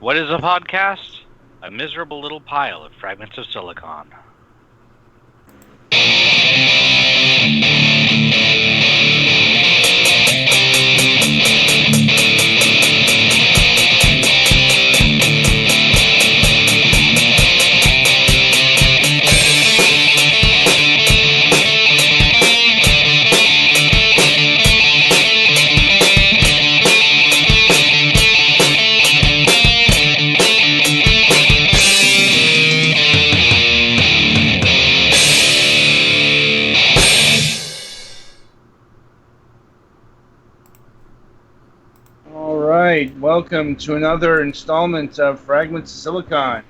What is a podcast? A miserable little pile of fragments of silicon. Welcome to another installment of Fragments of Silicon.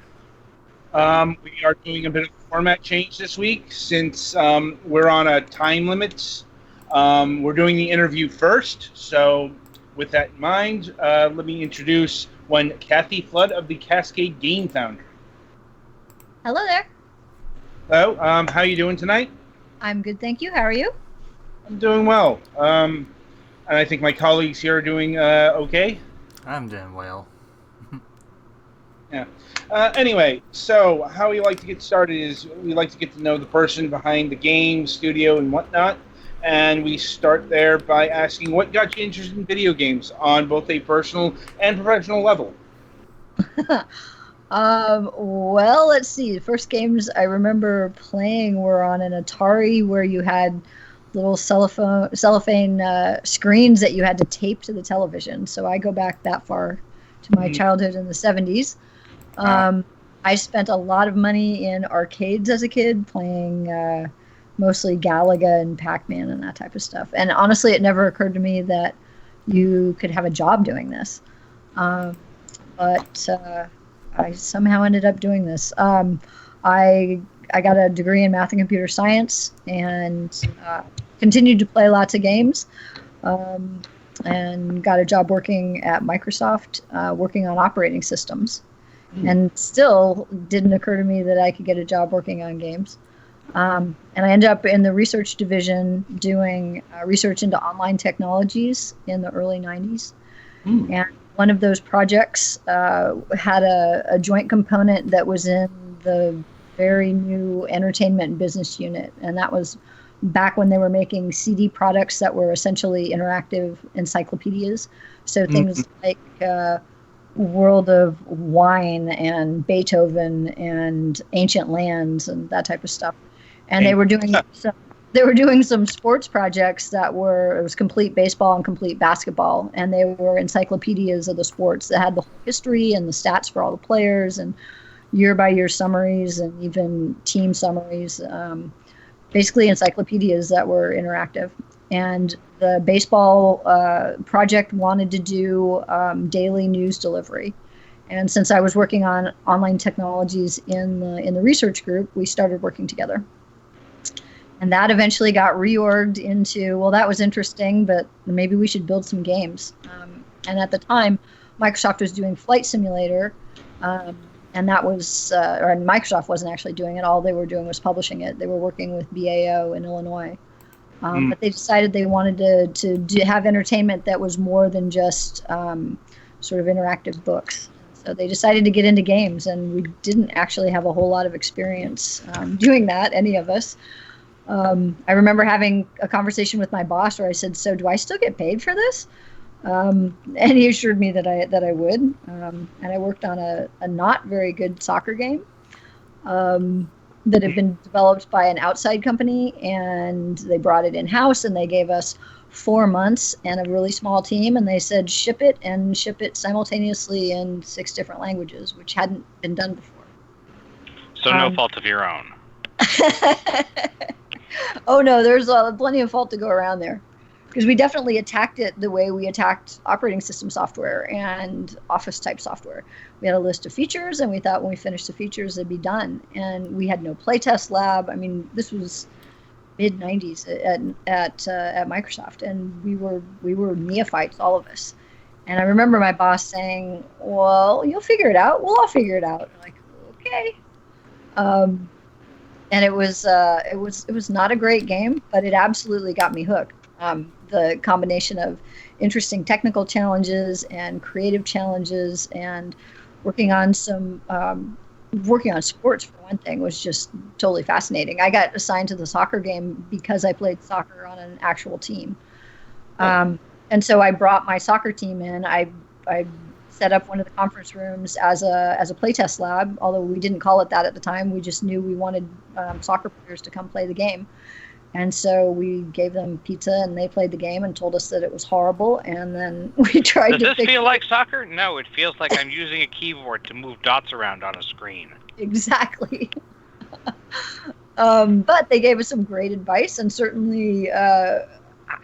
We are doing a bit of a format change this week since we're on a time limit. We're doing the interview first, so with that in mind, let me introduce one Kathie Flood of the Cascade Game Foundry. Hello there. Hello, how are you doing tonight? I'm good, thank you. How are you? I'm doing well. And I think my colleagues here are doing okay. I'm doing well. Yeah. Anyway, so how we like to get started is we like to get to know the person behind the game, studio, and whatnot. And we start there by asking what got you interested in video games on both a personal and professional level. Well, let's see. The first games I remember playing were on an Atari where you had little cellophane screens that you had to tape to the television. So I go back that far to my childhood in the 70s. I spent a lot of money in arcades as a kid playing mostly Galaga and Pac-Man and that type of stuff. And honestly, it never occurred to me that you could have a job doing this. But I somehow ended up doing this. I got a degree in math and computer science and continued to play lots of games and got a job working at Microsoft, working on operating systems. And still didn't occur to me that I could get a job working on games. And I ended up in the research division doing research into online technologies in the early 90s. And one of those projects had a joint component that was in the very new entertainment business unit, and that was back when they were making CD products that were essentially interactive encyclopedias. So things like World of Wine and Beethoven and Ancient Lands and that type of stuff. And they were doing some sports projects that it was complete baseball and complete basketball, and they were encyclopedias of the sports that had the whole history and the stats for all the players and year-by-year summaries and even team summaries, basically encyclopedias that were interactive. And the baseball project wanted to do daily news delivery. And since I was working on online technologies in the research group, we started working together. And that eventually got reorged into, well, that was interesting, but maybe we should build some games. And at the time, Microsoft was doing Flight Simulator, and that was, or Microsoft wasn't actually doing it. All they were doing was publishing it. They were working with BAO in Illinois. But they decided they wanted to have entertainment that was more than just sort of interactive books. So they decided to get into games, and we didn't actually have a whole lot of experience doing that, any of us. I remember having a conversation with my boss where I said, so do I still get paid for this? And he assured me that I would. And I worked on a not very good soccer game that had been developed by an outside company, and they brought it in-house, and they gave us 4 months and a really small team, and they said ship it simultaneously in 6 different languages, which hadn't been done before. So no fault of your own. Oh no, there's plenty of fault to go around there, because we definitely attacked it the way we attacked operating system software and office type software. We had a list of features, and we thought when we finished the features it'd be done. And we had no playtest lab. I mean, this was mid 90s at Microsoft, and we were neophytes, all of us. And I remember my boss saying, "Well, you'll figure it out. We'll all figure it out." I'm like, okay. And it was not a great game, but it absolutely got me hooked. The combination of interesting technical challenges and creative challenges and working on working on sports for one thing was just totally fascinating. I got assigned to the soccer game because I played soccer on an actual team. And so I brought my soccer team in. I set up one of the conference rooms as a playtest lab, although we didn't call it that at the time. We just knew we wanted soccer players to come play the game. And so we gave them pizza, and they played the game and told us that it was horrible. And then we tried Does to this fix feel like soccer? No, it feels like I'm using a keyboard to move dots around on a screen. Exactly. But they gave us some great advice, and certainly, like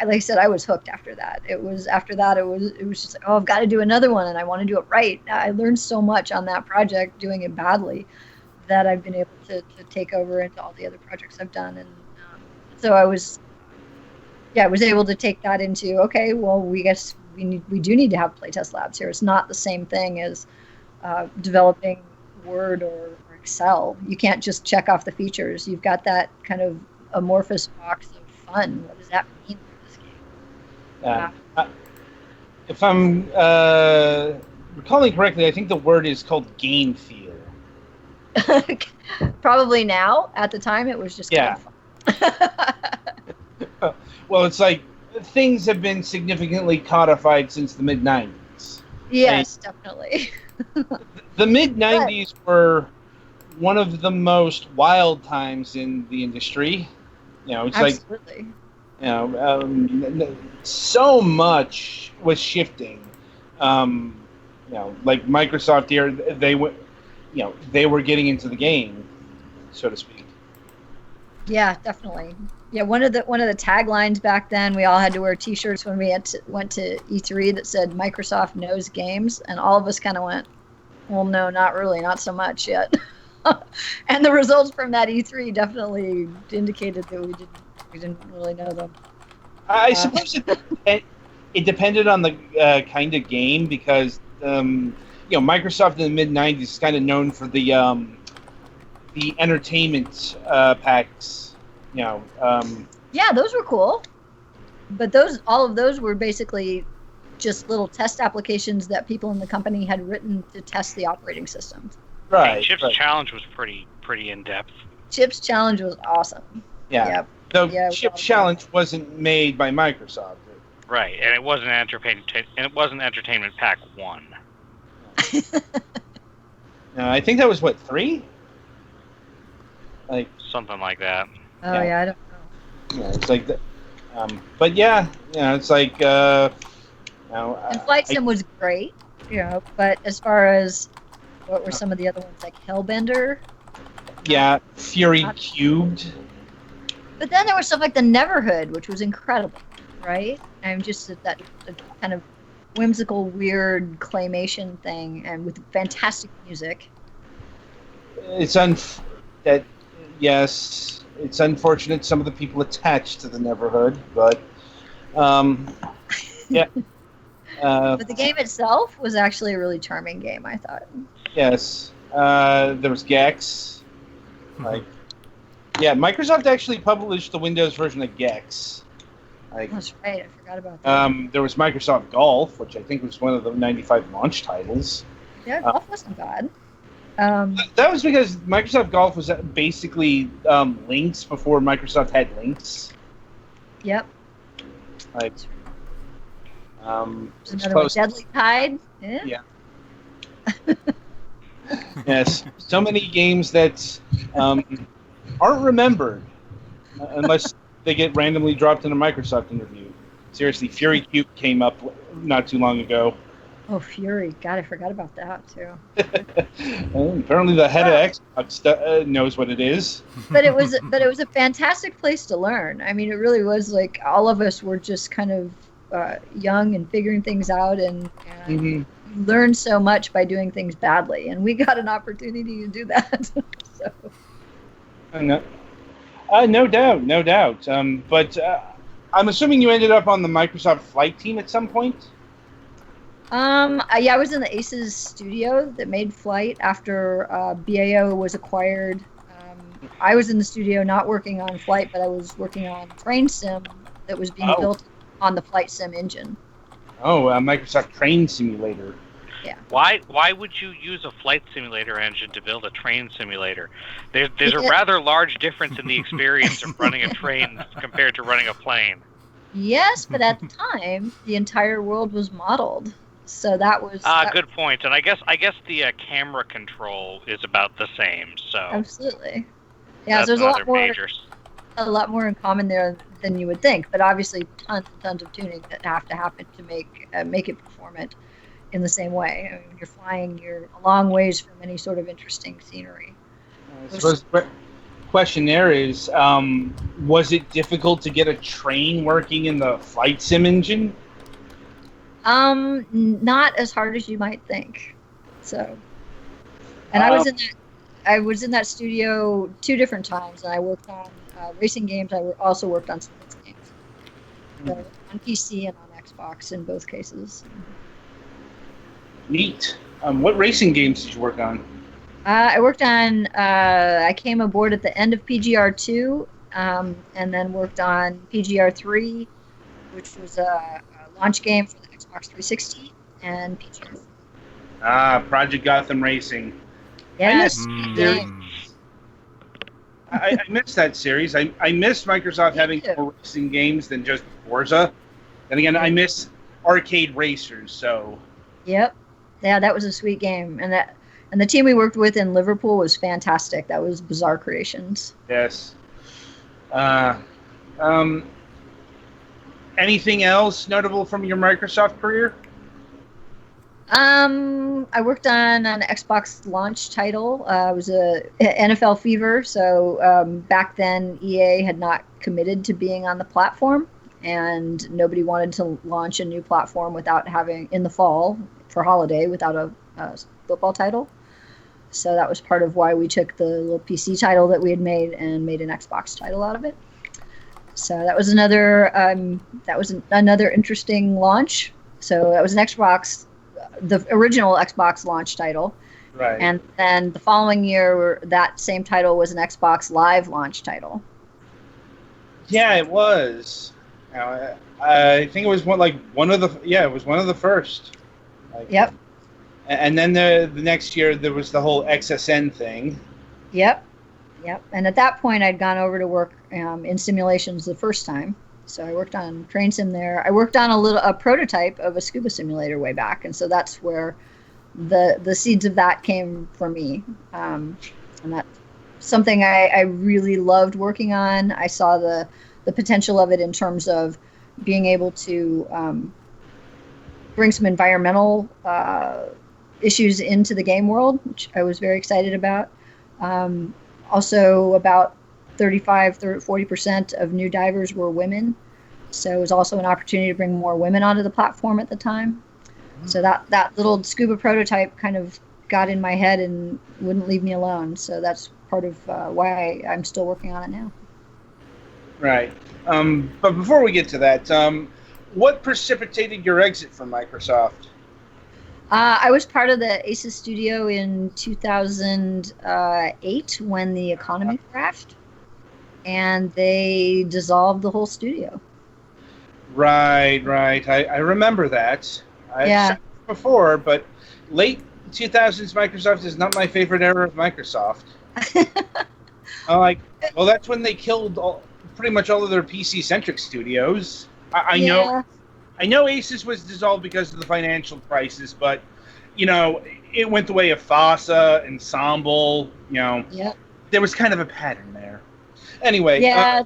I said, I was hooked after that. It was just like, oh, I've got to do another one, and I want to do it right. I learned so much on that project doing it badly that I've been able to take over into all the other projects I've done. And so I was able to take that into, okay, well, we do need to have playtest labs here. It's not the same thing as developing Word or Excel. You can't just check off the features. You've got that kind of amorphous box of fun. What does that mean for this game? If I'm recalling correctly, I think the word is called game feel. Probably now. At the time, it was just kind of fun. Well, it's like things have been significantly codified since the mid-90s. Yes, definitely. The mid-90s were one of the most wild times in the industry. It's Absolutely. So much was shifting. Like Microsoft here, they were getting into the game, so to speak. Yeah, definitely. Yeah, one of the taglines back then, we all had to wear T-shirts when we went to E3 that said Microsoft knows games, and all of us kind of went, well, no, not really, not so much yet. And the results from that E3 definitely indicated that we didn't really know them. I suppose it depended on the kind of game, because Microsoft in the mid '90s is kind of known for the entertainment packs. Yeah, those were cool, but all of those were basically just little test applications that people in the company had written to test the operating systems. Right. And Chip's Challenge was pretty in depth. Chip's Challenge was awesome. Yeah. Though Chip's Challenge wasn't made by Microsoft. Right, and it wasn't Entertainment Pack 1. I think that was 3? Like something like that. Oh yeah, I don't know. Yeah, it's like that. But it's like. And Flight Sim was great, but as far as what were some of the other ones, like Hellbender? Yeah, Fury Cubed. But then there was stuff like the Neverhood, which was incredible, right? And just that kind of whimsical, weird claymation thing, and with fantastic music. It's unfortunate some of the people attached to the Neverhood, but yeah. But the game itself was actually a really charming game, I thought. Yes. There was Gex. Microsoft actually published the Windows version of Gex. That's right, I forgot about that. There was Microsoft Golf, which I think was one of the 95 launch titles. Yeah, Golf wasn't bad. That was because Microsoft Golf was basically Lynx before Microsoft had Lynx. Yep. Another one, Deadly Tide. Yeah. Yes. So many games that aren't remembered unless they get randomly dropped in a Microsoft interview. Seriously, Fury Cube came up not too long ago. Oh, Fury! God, I forgot about that too. Well, apparently, the head of Xbox knows what it is. But it was a fantastic place to learn. I mean, it really was like all of us were just kind of young and figuring things out, and learned so much by doing things badly, and we got an opportunity to do that. So. No doubt. But I'm assuming you ended up on the Microsoft Flight team at some point. I was in the Aces studio that made Flight after BAO was acquired. I was in the studio not working on Flight, but I was working on Train Sim that was being built on the Flight Sim engine. Oh, Microsoft Train Simulator. Why would you use a flight simulator engine to build a train simulator? There's a rather large difference in the experience of running a train compared to running a plane. Yes, but at the time, the entire world was modeled, so that was good point. And I guess the camera control is about the same. So absolutely, yeah. That's So there's a lot more in common there than you would think. But obviously, tons and tons of tuning that have to happen to make it performant in the same way. I mean, when you're flying, you're a long ways from any sort of interesting scenery. I suppose the question there is, was it difficult to get a train working in the flight sim engine? Not as hard as you might think. So, and I was in that studio 2 different times, and I worked on racing games. I also worked on sports games, so on PC and on Xbox in both cases. Neat. What racing games did you work on? I worked on. I came aboard at the end of PGR2, and then worked on PGR3, which was a launch game for the Xbox 360, and PGR4. Project Gotham Racing. Yes. I missed that series. I miss Microsoft having more racing games than just Forza. And again, I miss arcade racers. So. Yep. Yeah, that was a sweet game, and the team we worked with in Liverpool was fantastic. That was Bizarre Creations. Yes. Anything else notable from your Microsoft career? I worked on an Xbox launch title. It was a NFL Fever. So back then, EA had not committed to being on the platform, and nobody wanted to launch a new platform without having in the fall for holiday without a football title. So that was part of why we took the little PC title that we had made and made an Xbox title out of it. So that was another interesting launch. So that was an Xbox, the original Xbox launch title. Right. And then the following year, that same title was an Xbox Live launch title. Yeah, it was. I think it was one of the first. Yep. And then the next year there was the whole XSN thing. Yep. And at that point, I'd gone over to work in simulations the first time. So I worked on Train Sim there. I worked on a prototype of a scuba simulator way back, and so that's where the seeds of that came for me. And that's something I really loved working on. I saw the potential of it in terms of being able to bring some environmental issues into the game world, which I was very excited about. Also, about 40% of new divers were women. So it was also an opportunity to bring more women onto the platform at the time. So that little scuba prototype kind of got in my head and wouldn't leave me alone. So that's part of why I'm still working on it now. Right. But before we get to that, what precipitated your exit from Microsoft? I was part of the Aces studio in 2008 when the economy crashed, and they dissolved the whole studio. Right. I remember that. I've said it before, but late 2000s Microsoft is not my favorite era of Microsoft. That's when they killed pretty much all of their PC-centric studios. I know Aces was dissolved because of the financial crisis, but, it went the way of FASA, Ensemble, there was kind of a pattern there. Anyway. Yeah,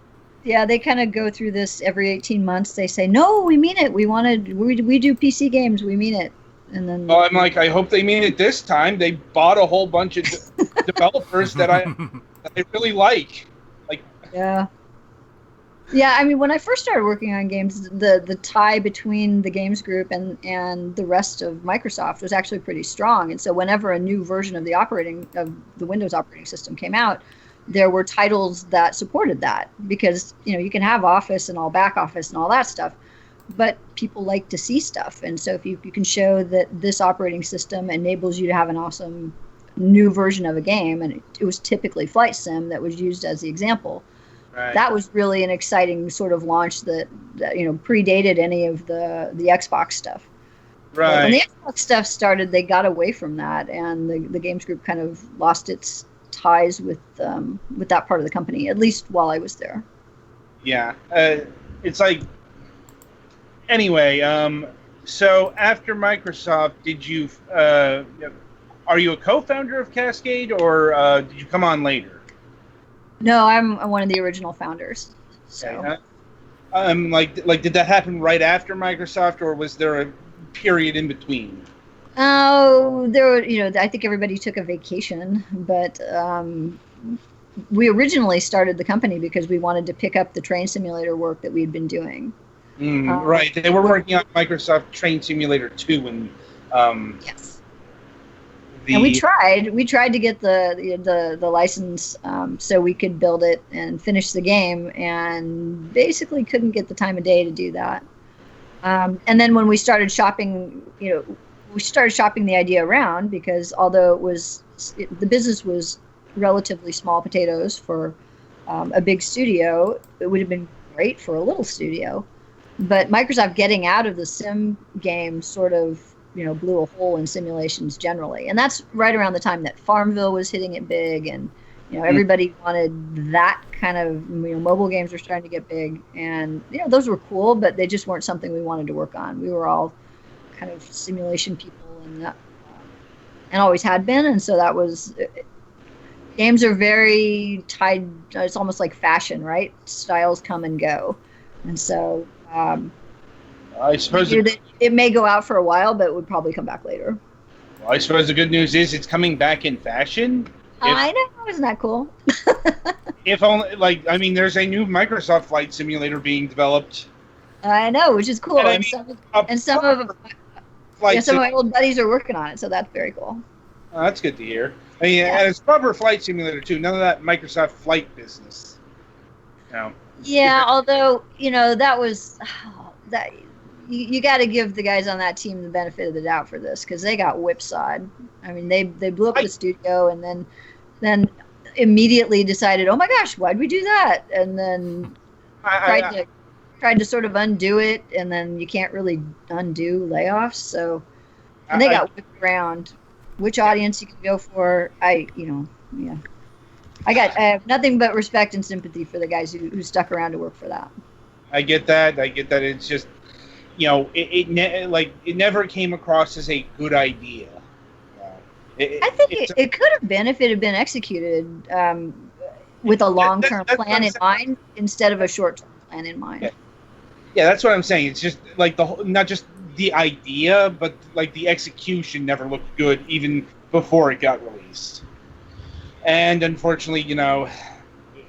they kind of go through this every 18 months. They say, no, we mean it. We do PC games. We mean it. And then. Well, I'm like, I hope they mean it this time. They bought a whole bunch of developers that I really like. Yeah. Yeah, I mean, when I first started working on games, the tie between the games group and the rest of Microsoft was actually pretty strong. And so whenever a new version of the Windows operating system came out, there were titles that supported that because, you can have Office and all back office and all that stuff, but people like to see stuff. And so if you can show that this operating system enables you to have an awesome new version of a game, and it was typically Flight Sim that was used as the example. Right. That was really an exciting sort of launch that predated any of the Xbox stuff. Right. When the Xbox stuff started, they got away from that, and the games group kind of lost its ties with that part of the company, at least while I was there. Yeah. It's like, anyway, so after Microsoft, did you, are you a co-founder of Cascade, or did you come on later? No, I'm one of the original founders. So. Okay. Like, did that happen right after Microsoft, or was there a period in between? Oh, there were, I think everybody took a vacation, but we originally started the company because we wanted to pick up the train simulator work that we'd been doing. Right, they were working on Microsoft Train Simulator 2, and yes, and we tried to get the license so we could build it and finish the game, and basically couldn't get the time of day to do that. And then when we started shopping, we started shopping the idea around, because although the business was relatively small potatoes for a big studio, it would have been great for a little studio. But Microsoft getting out of the sim game sort of, blew a hole in simulations generally. And that's right around the time that Farmville was hitting it big, and everybody wanted that kind of, mobile games were starting to get big, and those were cool, but they just weren't something we wanted to work on. We were all kind of simulation people, and always had been, and so that was. Games are very tied. It's almost like fashion, right? Styles come and go, and so I suppose it may go out for a while, but it would probably come back later. Well, I suppose the good news is it's coming back in fashion. I know, isn't that cool? If only, there's a new Microsoft flight simulator being developed. I know, which is cool, and some of my old buddies are working on it, so that's very cool. Oh, that's good to hear. And it's proper flight simulator too. None of that Microsoft flight business. Yeah, although that was that. You got to give the guys on that team the benefit of the doubt for this, because they got whipsawed. I mean, they blew up the studio, and then immediately decided, oh my gosh, why'd we do that? And then tried to sort of undo it, and then you can't really undo layoffs. So, and they got whipped around. Which audience you can go for? I have nothing but respect and sympathy for the guys who stuck around to work for that. I get that. It's just, it never came across as a good idea. I think it could have been if it had been executed with a long-term plan in mind instead of a short-term plan in mind. Yeah, that's what I'm saying. It's just like not just the idea, but like the execution never looked good even before it got released. And unfortunately,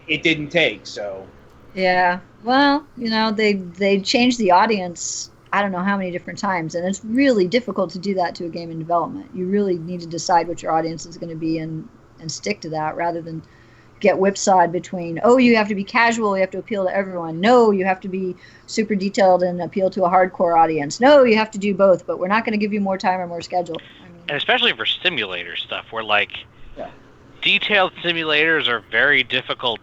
it didn't take. So. Yeah. Well, they changed the audience. I don't know how many different times, and it's really difficult to do that to a game in development. You really need to decide what your audience is going to be and stick to that, rather than get whipsawed between, oh, you have to be casual, you have to appeal to everyone. No, you have to be super detailed and appeal to a hardcore audience. No, you have to do both, but we're not going to give you more time or more schedule. And especially for simulator stuff, where detailed simulators are very difficult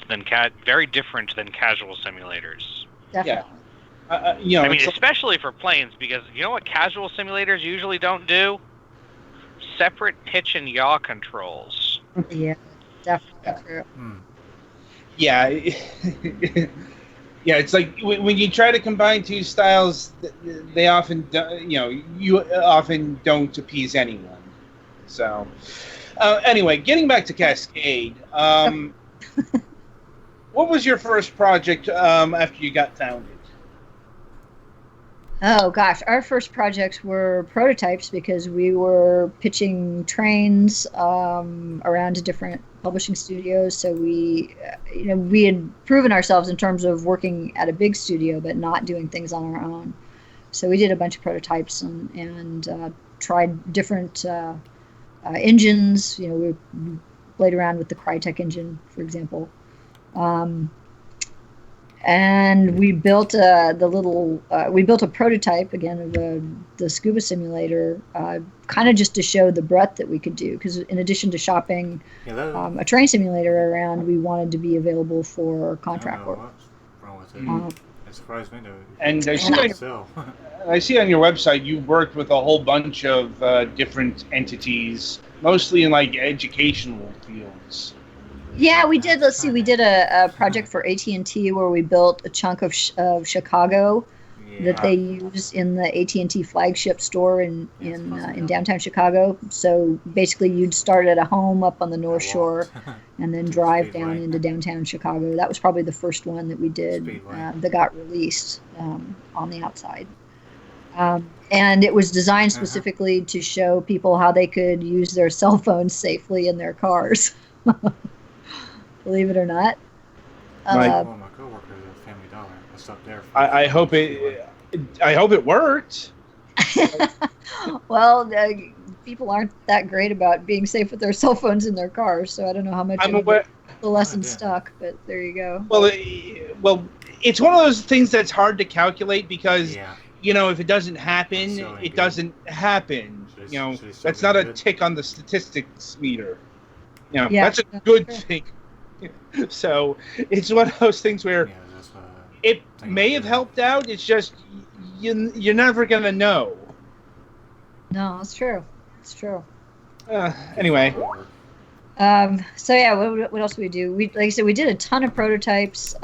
very different than casual simulators. Definitely. Yeah. Especially for planes, because you know what casual simulators usually don't do? Separate pitch and yaw controls. Yeah. Definitely true. Yeah, yeah. It's like when you try to combine two styles, they often, you often don't appease anyone. So, anyway, getting back to Cascade, what was your first project after you got founded? Oh gosh, our first projects were prototypes, because we were pitching trains around to different publishing studios. So we had proven ourselves in terms of working at a big studio, but not doing things on our own. So we did a bunch of prototypes and tried different engines. We played around with the Crytek engine, for example. And we built a prototype again of the scuba simulator, kind of just to show the breadth that we could do. Because in addition to shopping a train simulator around, we wanted to be available for contract work. It surprised me. And I I see on your website you worked with a whole bunch of different entities, mostly in like educational fields. Yeah, we did. Let's see. We did a project for AT&T where we built a chunk of Chicago that they use in the AT&T flagship store in downtown Chicago. So basically, you'd start at a home up on the North Shore, and then drive down into downtown Chicago. That was probably the first one that we did that got released on the outside. And it was designed specifically to show people how they could use their cell phones safely in their cars. Believe it or not. my coworker is at Family Dollar. I stopped there. I hope it worked. Well, people aren't that great about being safe with their cell phones in their cars, so I don't know how much the lesson stuck, but there you go. Well, it's one of those things that's hard to calculate because if it doesn't happen, it doesn't happen. That's not a tick on the statistics meter. That's a good thing. So it's one of those things where it may have helped out. It's just you're never gonna know. No, it's true. It's true. Anyway. So yeah, what else do we do? Like I said, we did a ton of prototypes,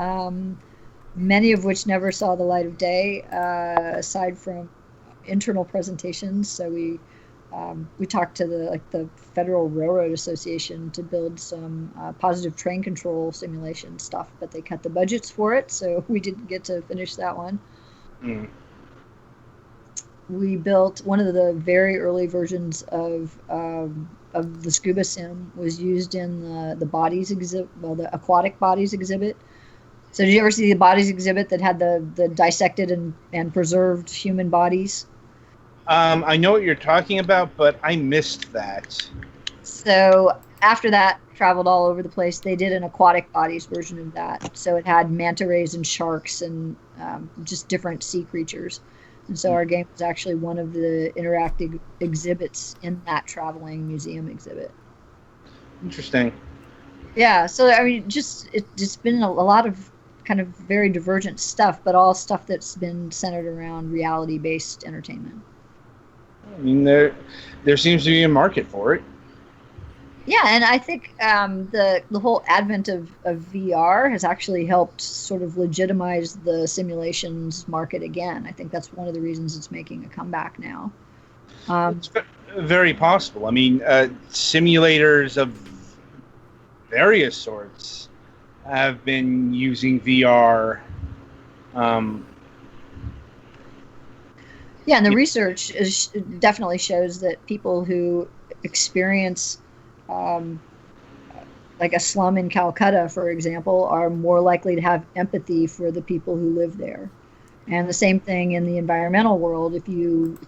many of which never saw the light of day, aside from internal presentations. So we talked to the Federal Railroad Association to build some positive train control simulation stuff, but they cut the budgets for it, so we didn't get to finish that one. We built one of the very early versions of the scuba sim was used in the bodies exhibit, the aquatic bodies exhibit. So did you ever see the bodies exhibit that had the dissected and preserved human bodies? I know what you're talking about, but I missed that. So after that traveled all over the place, they did an aquatic bodies version of that. So it had manta rays and sharks and just different sea creatures. And so our game was actually one of the interactive exhibits in that traveling museum exhibit. Interesting. Yeah, so I mean, it's been a lot of kind of very divergent stuff, but all stuff that's been centered around reality-based entertainment. I mean, there seems to be a market for it. Yeah, and I think the whole advent of VR has actually helped sort of legitimize the simulations market again. I think that's one of the reasons it's making a comeback now. It's very possible. I mean, simulators of various sorts have been using VR. Yeah, and the research definitely shows that people who experience like a slum in Calcutta, for example, are more likely to have empathy for the people who live there. And the same thing in the environmental world. If you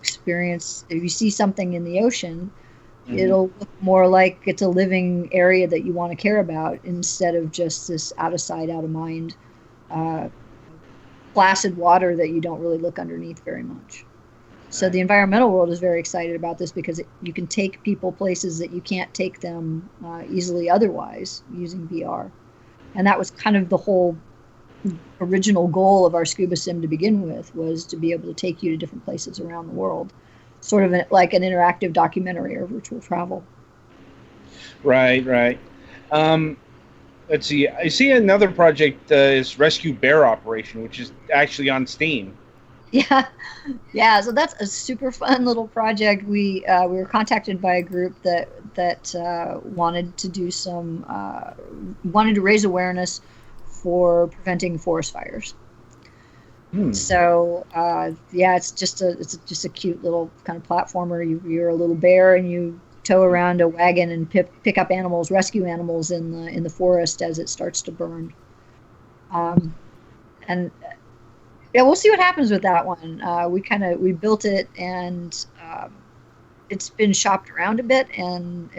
see something in the ocean, it'll look more like it's a living area that you want to care about instead of just this out of sight, out of mind, placid water that you don't really look underneath very much. So the environmental world is very excited about this because you can take people places that you can't take them easily otherwise using VR. And that was kind of the whole original goal of our scuba sim to begin with, was to be able to take you to different places around the world, sort of like an interactive documentary or virtual travel. Right. Let's see. I see another project is Rescue Bear Operation, which is actually on Steam. Yeah. So that's a super fun little project. We were contacted by a group that wanted to raise awareness for preventing forest fires. So it's just a cute little kind of platformer. You're a little bear and you tow around a wagon and pick up animals, rescue animals in the forest as it starts to burn. And yeah, we'll see what happens with that one. We built it and it's been shopped around a bit, and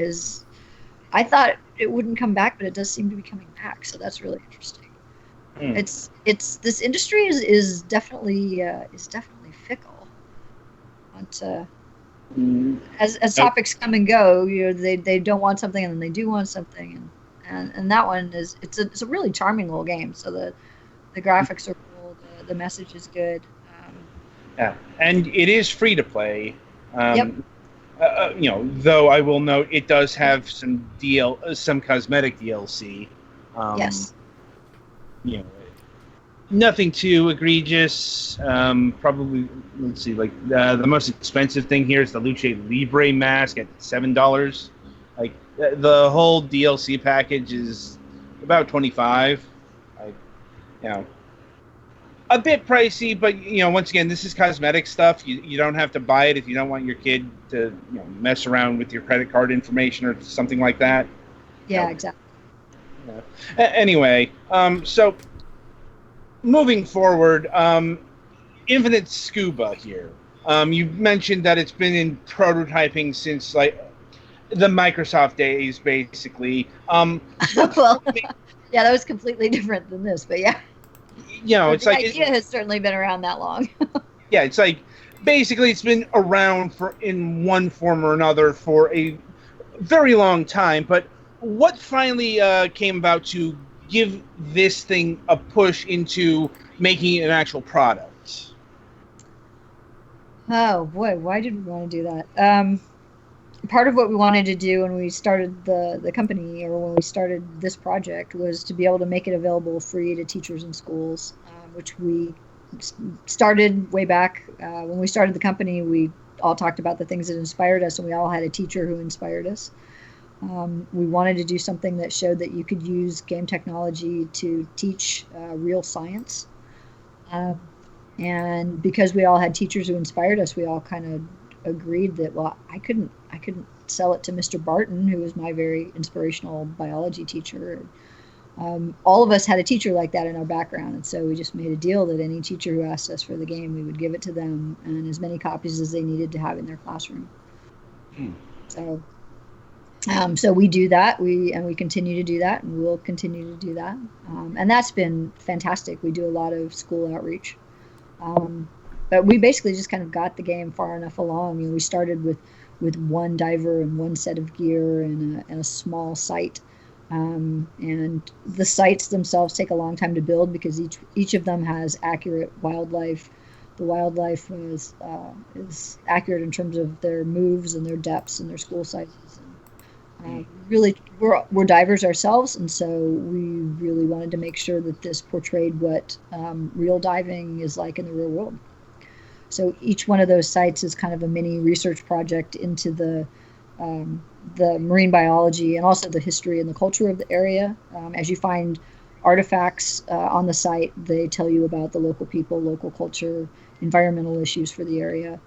I thought it wouldn't come back, but it does seem to be coming back. So that's really interesting. It's this industry is definitely fickle. But as topics come and go, they don't want something and then they do want something, and that one it's a really charming little game. So the graphics are cool. The message is good. Yeah, and it is free to play. Yep. Though I will note it does have some cosmetic DLC. Yes. Nothing too egregious. Probably, let's see, like the most expensive thing here is the Luce Libre mask at $7. Like the whole DLC package is about $25. Like, a bit pricey, but once again, this is cosmetic stuff. You don't have to buy it if you don't want your kid to mess around with your credit card information or something like that. Yeah, exactly. Anyway, so moving forward, Infinite Scuba here. You mentioned that it's been in prototyping since like the Microsoft days, basically. Well, yeah, that was completely different than this, but yeah. It's the like idea has certainly been around that long. Yeah, it's like basically it's been around in one form or another for a very long time. But what finally came about to give this thing a push into making it an actual product? Oh boy, why did we want to do that? Part of what we wanted to do when we started the company, or when we started this project, was to be able to make it available free to teachers and schools, which we started way back when we started the company. We all talked about the things that inspired us, and we all had a teacher who inspired us. We wanted to do something that showed that you could use game technology to teach real science. And because we all had teachers who inspired us, we all kind of agreed that, well, I couldn't sell it to Mr. Barton, who was my very inspirational biology teacher. All of us had a teacher like that in our background, and so we just made a deal that any teacher who asked us for the game, we would give it to them, and as many copies as they needed to have in their classroom. So we do that, we continue to do that, and we'll continue to do that, and that's been fantastic. We do a lot of school outreach. But we basically just kind of got the game far enough along. We started with one diver and one set of gear and a small site. And the sites themselves take a long time to build because each of them has accurate wildlife. The wildlife is accurate in terms of their moves and their depths and their school sizes. Really, we're divers ourselves, and so we really wanted to make sure that this portrayed what real diving is like in the real world. So each one of those sites is kind of a mini research project into the marine biology and also the history and the culture of the area. As you find artifacts on the site, they tell you about the local people, local culture, environmental issues for the area.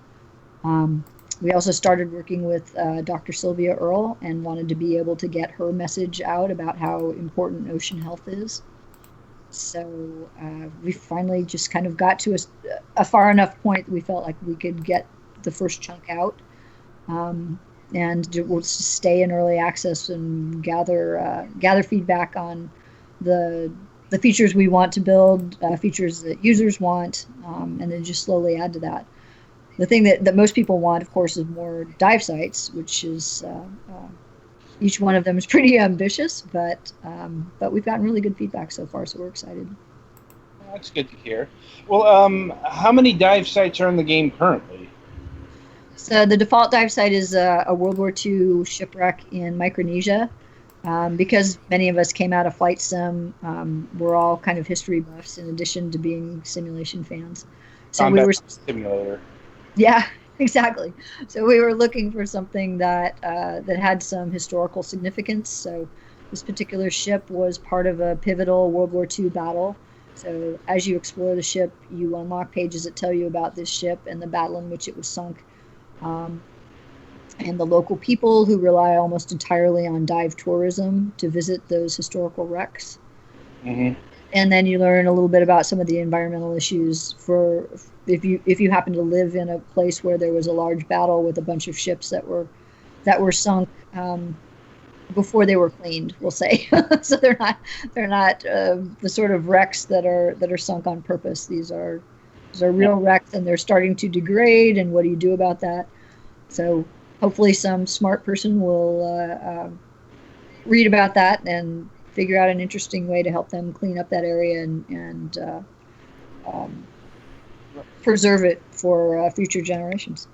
We also started working with Dr. Sylvia Earle and wanted to be able to get her message out about how important ocean health is. So we finally just kind of got to a far enough point that we felt like we could get the first chunk out, and we'll just stay in early access and gather feedback on the features we want to build, features that users want, and then just slowly add to that. The thing that most people want, of course, is more dive sites, which is each one of them is pretty ambitious, but we've gotten really good feedback so far, so we're excited. That's good to hear. Well, how many dive sites are in the game currently? So the default dive site is a World War II shipwreck in Micronesia. Because many of us came out of flight sim, we're all kind of history buffs in addition to being simulation fans. So Combat simulator. Yeah, exactly. So we were looking for something that had some historical significance. So this particular ship was part of a pivotal World War II battle. So as you explore the ship, you unlock pages that tell you about this ship and the battle in which it was sunk. And the local people who rely almost entirely on dive tourism to visit those historical wrecks. Mm-hmm. And then you learn a little bit about some of the environmental issues for if you happen to live in a place where there was a large battle with a bunch of ships that were sunk before they were cleaned, we'll say. So they're not the sort of wrecks that are sunk on purpose. These are real wrecks, and they're starting to degrade. And what do you do about that? So hopefully some smart person will read about that and figure out an interesting way to help them clean up that area and um, preserve it for future generations.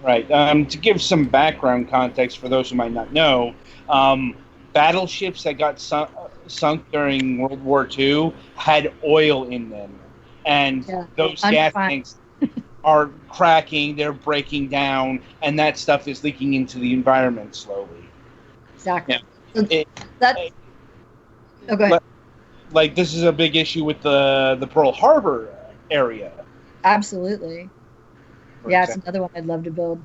Right. To give some background context for those who might not know, battleships that got sunk during World War II had oil in them, and Yeah, those gas undefined. tanks are cracking, they're breaking down, and that stuff is leaking into the environment slowly. Exactly. Yeah. So It, that. Oh, go ahead. like this is a big issue with the Pearl Harbor area. Absolutely. For Yeah, it's example. another one I'd love to build.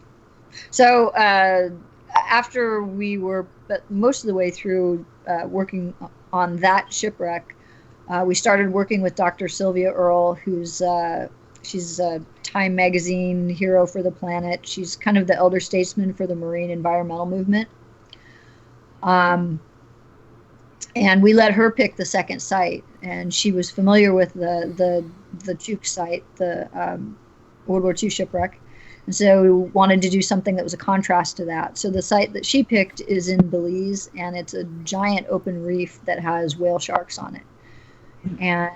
So after we were most of the way through working on that shipwreck, we started working with Dr. Sylvia Earle, who's she's a Time Magazine hero for the planet. She's kind of the elder statesman for the marine environmental movement. And we let her pick the second site, and she was familiar with the Juke site, the World War II shipwreck. And so we wanted to do something that was a contrast to that. So the site that she picked is in Belize, and it's a giant open reef that has whale sharks on it. And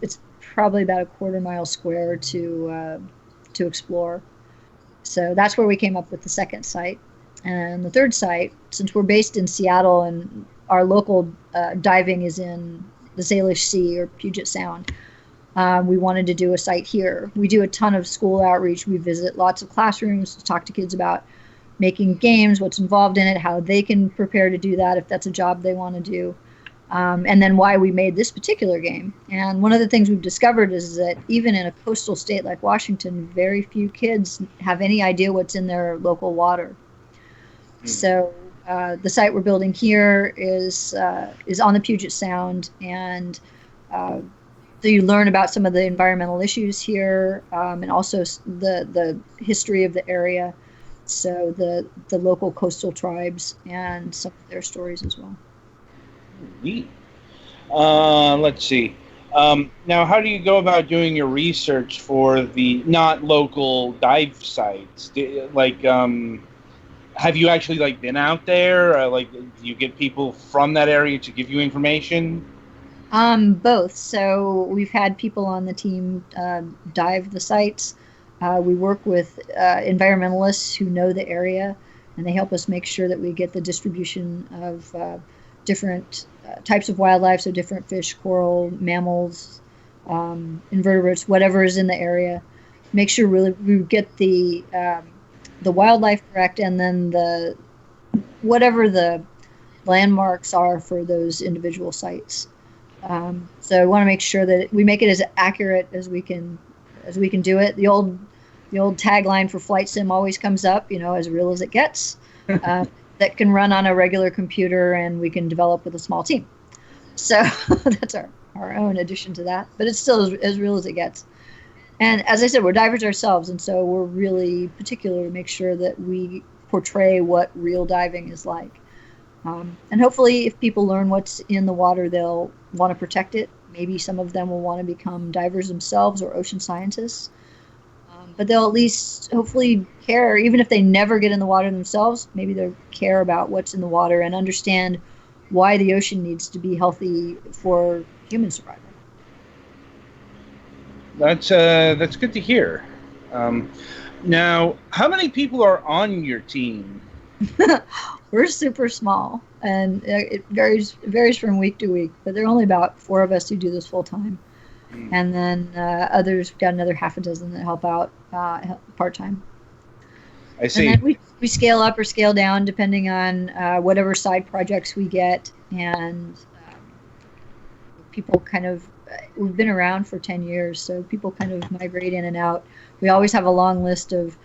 it's probably about a quarter-mile square to explore. So that's where we came up with the second site. And the third site, since we're based in Seattle and our local diving is in the Salish Sea or Puget Sound, we wanted to do a site here. We do a ton of school outreach. We visit lots of classrooms to talk to kids about making games, what's involved in it, how they can prepare to do that if that's a job they want to do, and then why we made this particular game. And one of the things we've discovered is that even in a coastal state like Washington, very few kids have any idea what's in their local water. So the site we're building here is on the Puget Sound, and so you learn about some of the environmental issues here, and also the history of the area. So the local coastal tribes and some of their stories as well. Neat. Let's see. Now, how do you go about doing your research for the not local dive sites? Have you actually been out there? Do you get people from that area to give you information? Both. So we've had people on the team dive the sites. We work with environmentalists who know the area, and they help us make sure that we get the distribution of different types of wildlife, so different fish, coral, mammals, invertebrates, whatever is in the area. Make sure really we get the wildlife correct, and then whatever the landmarks are for those individual sites. So I want to make sure that we make it as accurate as we can do it. The old tagline for flight sim always comes up, as real as it gets. That can run on a regular computer, and we can develop with a small team. So that's our own addition to that, but it's still as real as it gets. And as I said, we're divers ourselves, and so we're really particular to make sure that we portray what real diving is like. And hopefully, if people learn what's in the water, they'll want to protect it. Maybe some of them will want to become divers themselves or ocean scientists. But they'll at least hopefully care, even if they never get in the water themselves, maybe they'll care about what's in the water and understand why the ocean needs to be healthy for human survival. That's good to hear. Now, how many people are on your team? We're super small, and it varies from week to week, but there are only about 4 of us who do this full time. And then others, we've got another half a dozen that help out part-time. I see. And then we scale up or scale down depending on whatever side projects we get. And people we've been around for 10 years, so people kind of migrate in and out. We always have a long list of,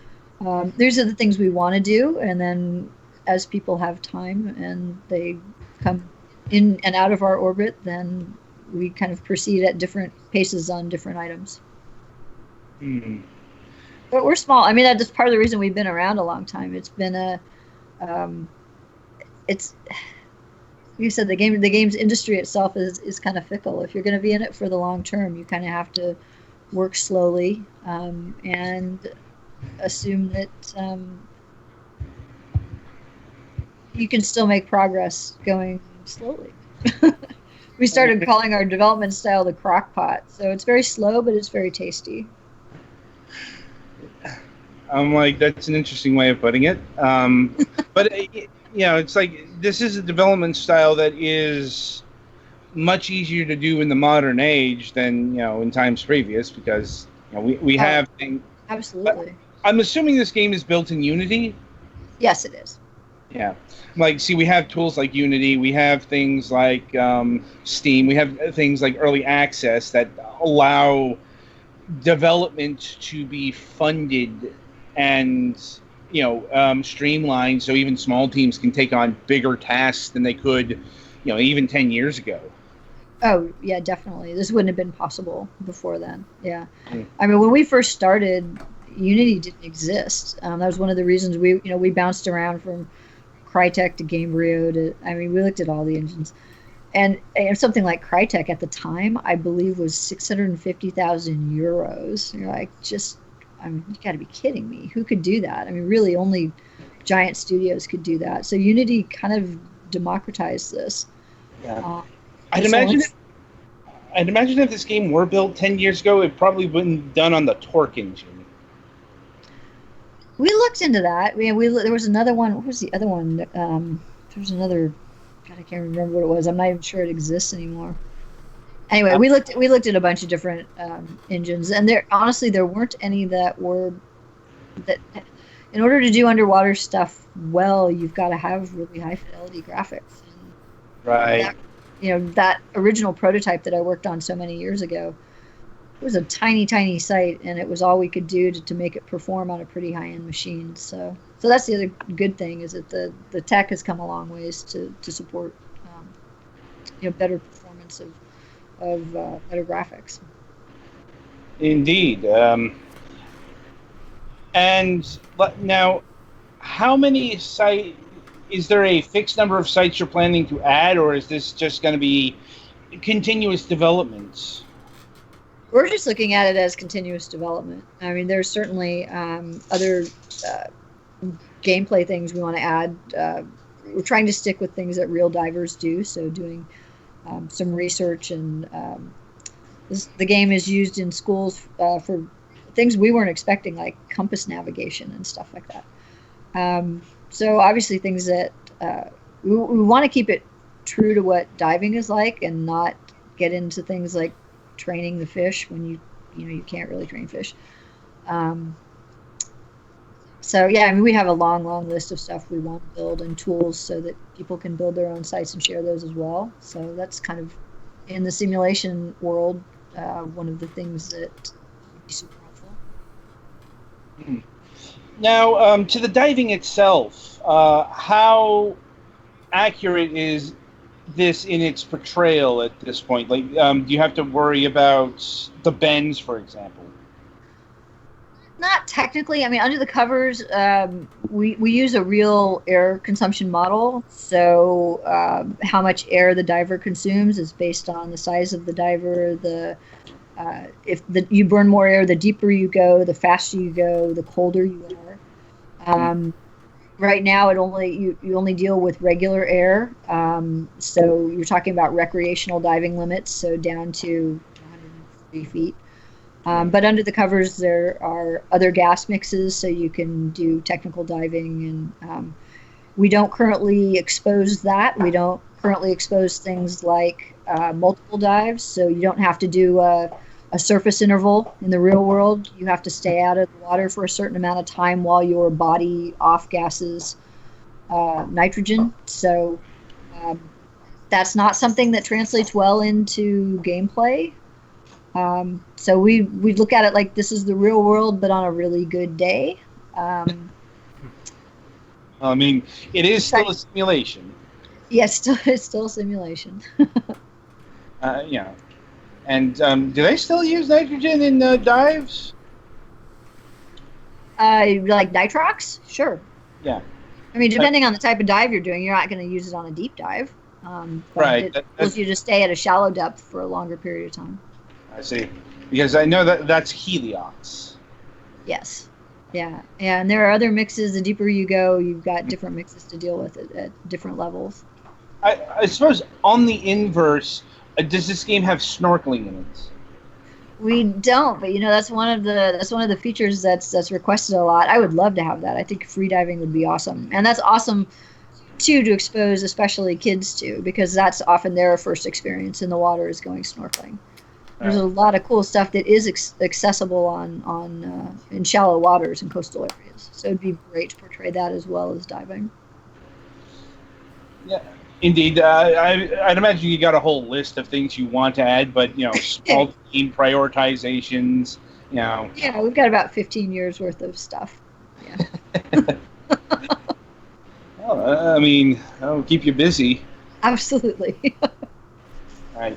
these are the things we want to do. And then as people have time and they come in and out of our orbit, then we kind of proceed at different paces on different items. But we're small. I mean, that's part of the reason we've been around a long time. It's been you said the games industry itself is kind of fickle. If you're going to be in it for the long term, you kind of have to work slowly and assume that you can still make progress going slowly. We started calling our development style the crock pot. So it's very slow, but it's very tasty. I'm like, that's an interesting way of putting it. But it's like this is a development style that is much easier to do in the modern age than in times previous, because we have things. Absolutely. I'm assuming this game is built in Unity. Yes, it is. Yeah, like, see, we have tools like Unity, we have things like Steam, we have things like Early Access that allow development to be funded and streamlined, so even small teams can take on bigger tasks than they could even 10 years ago. Oh yeah, definitely. This wouldn't have been possible before then. Yeah. I mean, when we first started, Unity didn't exist. That was one of the reasons we bounced around from Crytek to Gamebryo to, we looked at all the engines. And something like Crytek at the time, I believe, was 650,000 euros. You're like, you got to be kidding me. Who could do that? Really, only giant studios could do that. So Unity kind of democratized this. Yeah. I'd imagine if this game were built 10 years ago, it probably wouldn't have done on the Torque engine. We looked into that. There was another one. What was the other one? There was another. God, I can't remember what it was. I'm not even sure it exists anymore. Anyway, we looked at a bunch of different engines, and there weren't any that were that. In order to do underwater stuff well, you've got to have really high fidelity graphics. Right. That original prototype that I worked on so many years ago, it was a tiny, tiny site, and it was all we could do to make it perform on a pretty high-end machine. So that's the other good thing, is that the tech has come a long ways to support better performance of better graphics. Indeed. And now, how many sites? Is there a fixed number of sites you're planning to add, or is this just going to be continuous development? We're just looking at it as continuous development. There's certainly other gameplay things we want to add. We're trying to stick with things that real divers do, so doing some research, and the game is used in schools for things we weren't expecting, like compass navigation and stuff like that. So obviously things that we want to keep it true to what diving is like, and not get into things like training the fish when you can't really train fish. So yeah, we have a long list of stuff we want to build, and tools so that people can build their own sites and share those as well. So that's kind of, in the simulation world, one of the things that would be super helpful. Now, to the diving itself, how accurate is this in its portrayal at this point? Like, do you have to worry about the bends, for example? Not technically. Under the covers, we use a real air consumption model. So how much air the diver consumes is based on the size of the diver. If you burn more air, the deeper you go, the faster you go, the colder you are. Right now, you only deal with regular air. So you're talking about recreational diving limits, so down to 103 feet. But under the covers, there are other gas mixes, so you can do technical diving. And we don't currently expose that. We don't currently expose things like multiple dives, so you don't have to do a surface interval in the real world. You have to stay out of the water for a certain amount of time while your body off gases nitrogen. So that's not something that translates well into gameplay. So we look at it like this is the real world, but on a really good day. It is still a simulation. Yes, it's still a simulation. Yeah. And do they still use nitrogen in dives? Like nitrox? Sure. Yeah. Depending on the type of dive you're doing, you're not going to use it on a deep dive. Right. It allows you to stay at a shallow depth for a longer period of time. I see. Because I know that's Heliox. Yes. Yeah. And there are other mixes. The deeper you go, you've got different mixes to deal with at different levels. I suppose on the inverse, Does this game have snorkeling in it? We don't, but that's one of the features that's requested a lot. I would love to have that. I think free diving would be awesome, and that's awesome too to expose especially kids to, because that's often their first experience in the water is going snorkeling. There's a lot of cool stuff that is accessible on in shallow waters and coastal areas. So it'd be great to portray that as well as diving. Yeah, indeed. I'd imagine you got a whole list of things you want to add, but small team prioritizations. Yeah, we've got about 15 years worth of stuff. Yeah. Well, that'll keep you busy. Absolutely. All right.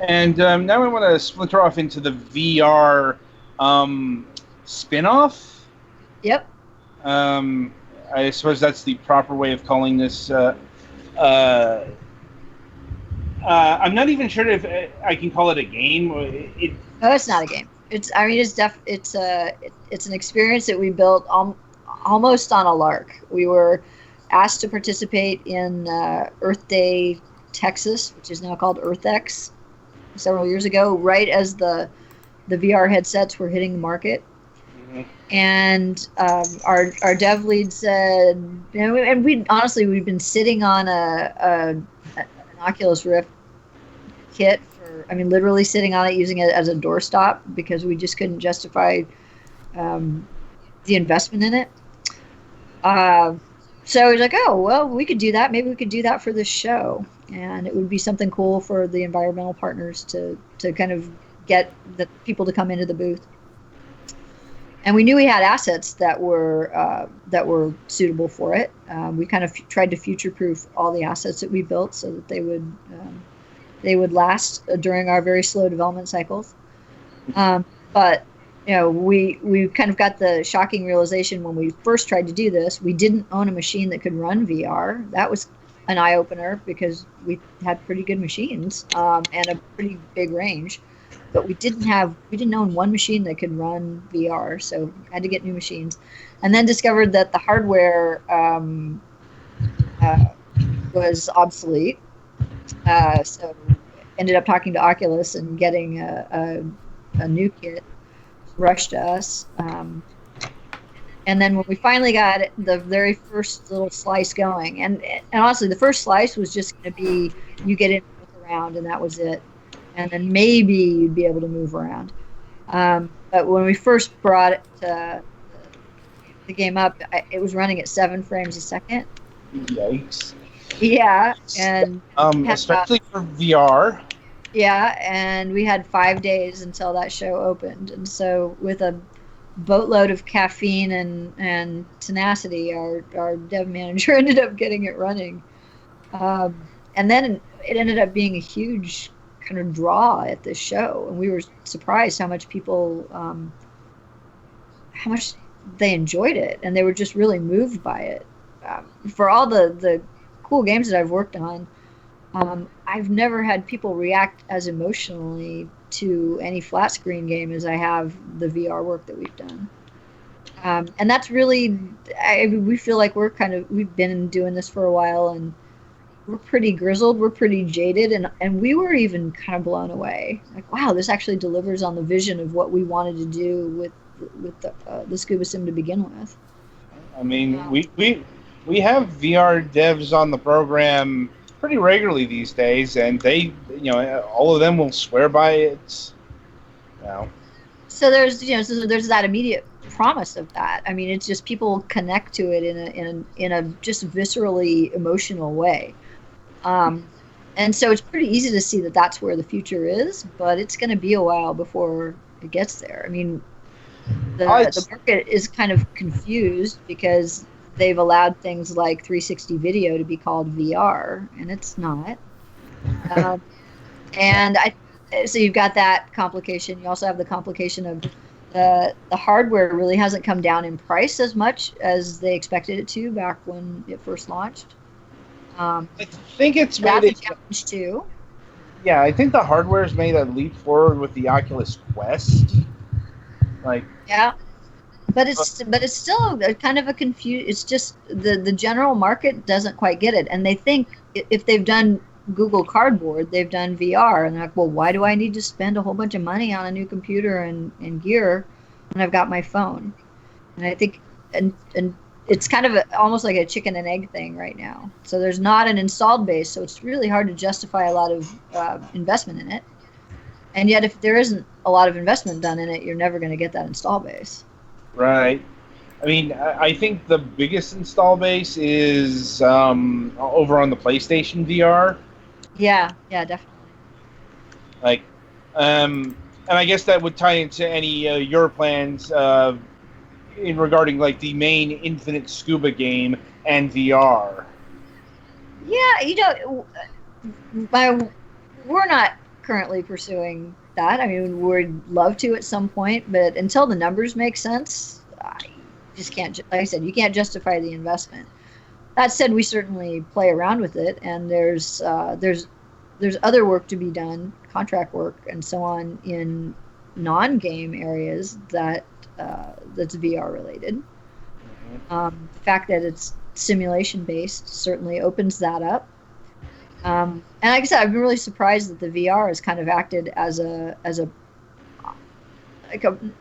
And now we want to splinter off into the VR spin-off. Yep. I suppose that's the proper way of calling this. I'm not even sure if I can call it a game. No, it's not a game. It's an experience that we built almost on a lark. We were asked to participate in Earth Day Texas, which is now called EarthX, several years ago, right as the VR headsets were hitting the market. Mm-hmm. And our dev lead said, and we'd been sitting on an Oculus Rift kit for, literally sitting on it, using it as a doorstop because we just couldn't justify the investment in it. So he's like, oh, well, we could do that. Maybe we could do that for this show. And it would be something cool for the environmental partners to kind of get the people to come into the booth. And we knew we had assets that were suitable for it. We kind of tried to future-proof all the assets that we built so that they would last during our very slow development cycles. But we kind of got the shocking realization when we first tried to do this. We didn't own a machine that could run VR. That was an eye-opener because we had pretty good machines and a pretty big range. But we didn't own one machine that could run VR, so had to get new machines. And then discovered that the hardware was obsolete. So ended up talking to Oculus and getting a new kit rushed to us. And then when we finally got the very first little slice going, and honestly, the first slice was just going to be you get in and look around, and that was it. And then maybe you'd be able to move around. But when we first brought it the game up, it was running at 7 frames a second. Yikes. Yeah, and especially for VR. Yeah, and we had 5 days until that show opened, and so with a boatload of caffeine and tenacity, our dev manager ended up getting it running, and then it ended up being a huge kind of draw at this show, and we were surprised how much people, how much they enjoyed it, and they were just really moved by it. For all the cool games that I've worked on, I've never had people react as emotionally to any flat screen game as I have the VR work that we've done. And that's really, we feel like we've been doing this for a while, and we're pretty grizzled, we're pretty jaded, and we were even kind of blown away. Like, wow, this actually delivers on the vision of what we wanted to do with the Scuba Sim to begin with. We have VR devs on the program pretty regularly these days, and they, all of them will swear by it. So there's that immediate promise of that. It's just people connect to it in a just viscerally emotional way. And so it's pretty easy to see that that's where the future is, but it's going to be a while before it gets there. The market is kind of confused because they've allowed things like 360 video to be called VR, and it's not. So you've got that complication. You also have the complication of the hardware really hasn't come down in price as much as they expected it to back when it first launched. I think it's made a challenge too. Yeah, I think the hardware's made a leap forward with the Oculus Quest. Yeah. But it's still kind of a confused. It's just the general market doesn't quite get it, and they think if they've done Google Cardboard, they've done VR, and they're like, well, why do I need to spend a whole bunch of money on a new computer and gear when I've got my phone? And I think, and it's kind of almost like a chicken and egg thing right now. So there's not an installed base, so it's really hard to justify a lot of investment in it. And yet, if there isn't a lot of investment done in it, you're never going to get that install base. Right. I mean, I think the biggest install base is over on the PlayStation VR. Yeah, definitely. Like, and I guess that would tie into any your plans in regarding like the main Infinite Scuba game and VR. Yeah, we're not currently pursuing that. I mean, we'd love to at some point, but until the numbers make sense, I just can't. Like I said, you can't justify the investment. That said, we certainly play around with it, and there's other work to be done, contract work and so on, in non-game areas that's VR related. The fact that it's simulation based certainly opens that up. And like I said, I've been really surprised that the VR has kind of acted as a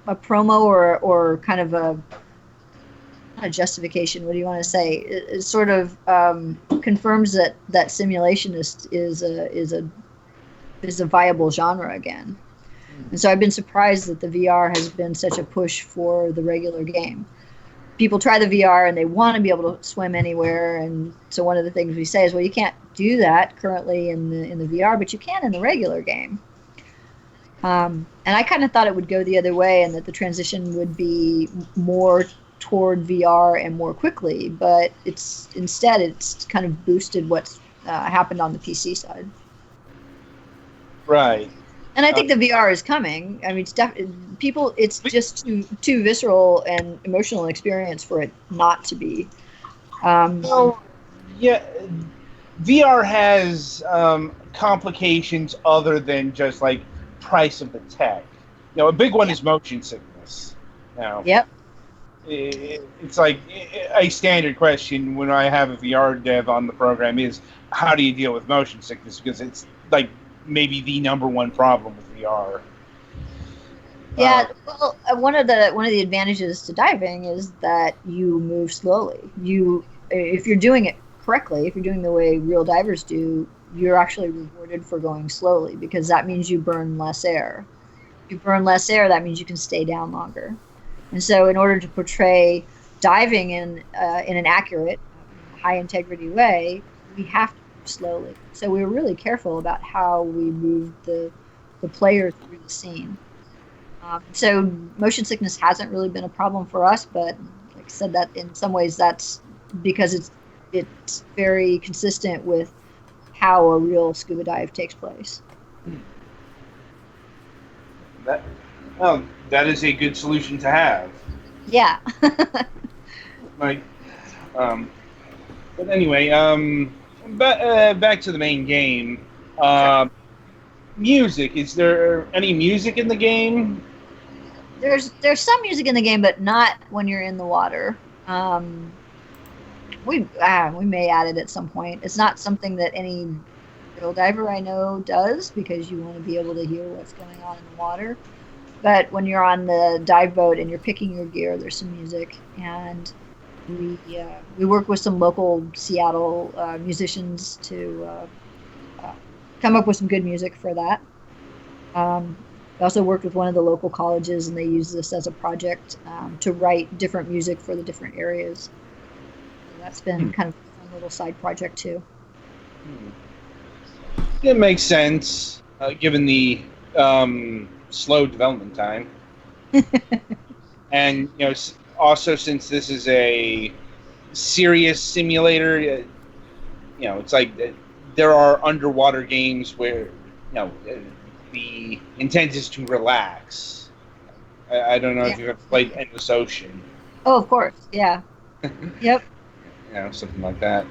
promo or kind of a justification. What do you want to say? It sort of confirms that simulation is a viable genre again. And so I've been surprised that the VR has been such a push for the regular game. People try the VR and they want to be able to swim anywhere, and so one of the things we say is, well, you can't do that currently in the VR, but you can in the regular game. And I kind of thought it would go the other way, and that the transition would be more toward VR and more quickly, but it's kind of boosted what's happened on the PC side. Right. And I think the VR is coming. I mean, it's just too visceral and emotional experience for it not to be. Well, yeah, VR has complications other than just like price of the tech. You know, a big one is motion sickness. Now, Yep. It's like a standard question when I have a VR dev on the program is, how do you deal with motion sickness? Because it's like maybe the number one problem with VR. Yeah, well, one of the advantages to diving is that you move slowly. If you're doing it correctly, if you're doing the way real divers do, you're actually rewarded for going slowly, because that means you burn less air. If you burn less air, that means you can stay down longer. And so, in order to portray diving in an accurate, high integrity way, we have to move slowly. So we were really careful about how we moved the player through the scene. So motion sickness hasn't really been a problem for us, but like I said, that in some ways that's because it's very consistent with how a real scuba dive takes place. That is a good solution to have. Yeah. Like, but anyway, back to the main game. Music. Is there any music in the game? There's some music in the game, but not when you're in the water. We may add it at some point. It's not something that any real diver I know does, because you want to be able to hear what's going on in the water. But when you're on the dive boat and you're picking your gear, there's some music, and we work with some local Seattle musicians to come up with some good music for that. We also worked with one of the local colleges, and they use this as a project to write different music for the different areas. So that's been kind of a fun little side project too. It makes sense, given the slow development time. And also, since this is a serious simulator, it's like there are underwater games where the intent is to relax. I don't know if you've ever played Endless Ocean. Oh, of course, yeah. Yep. Something like that.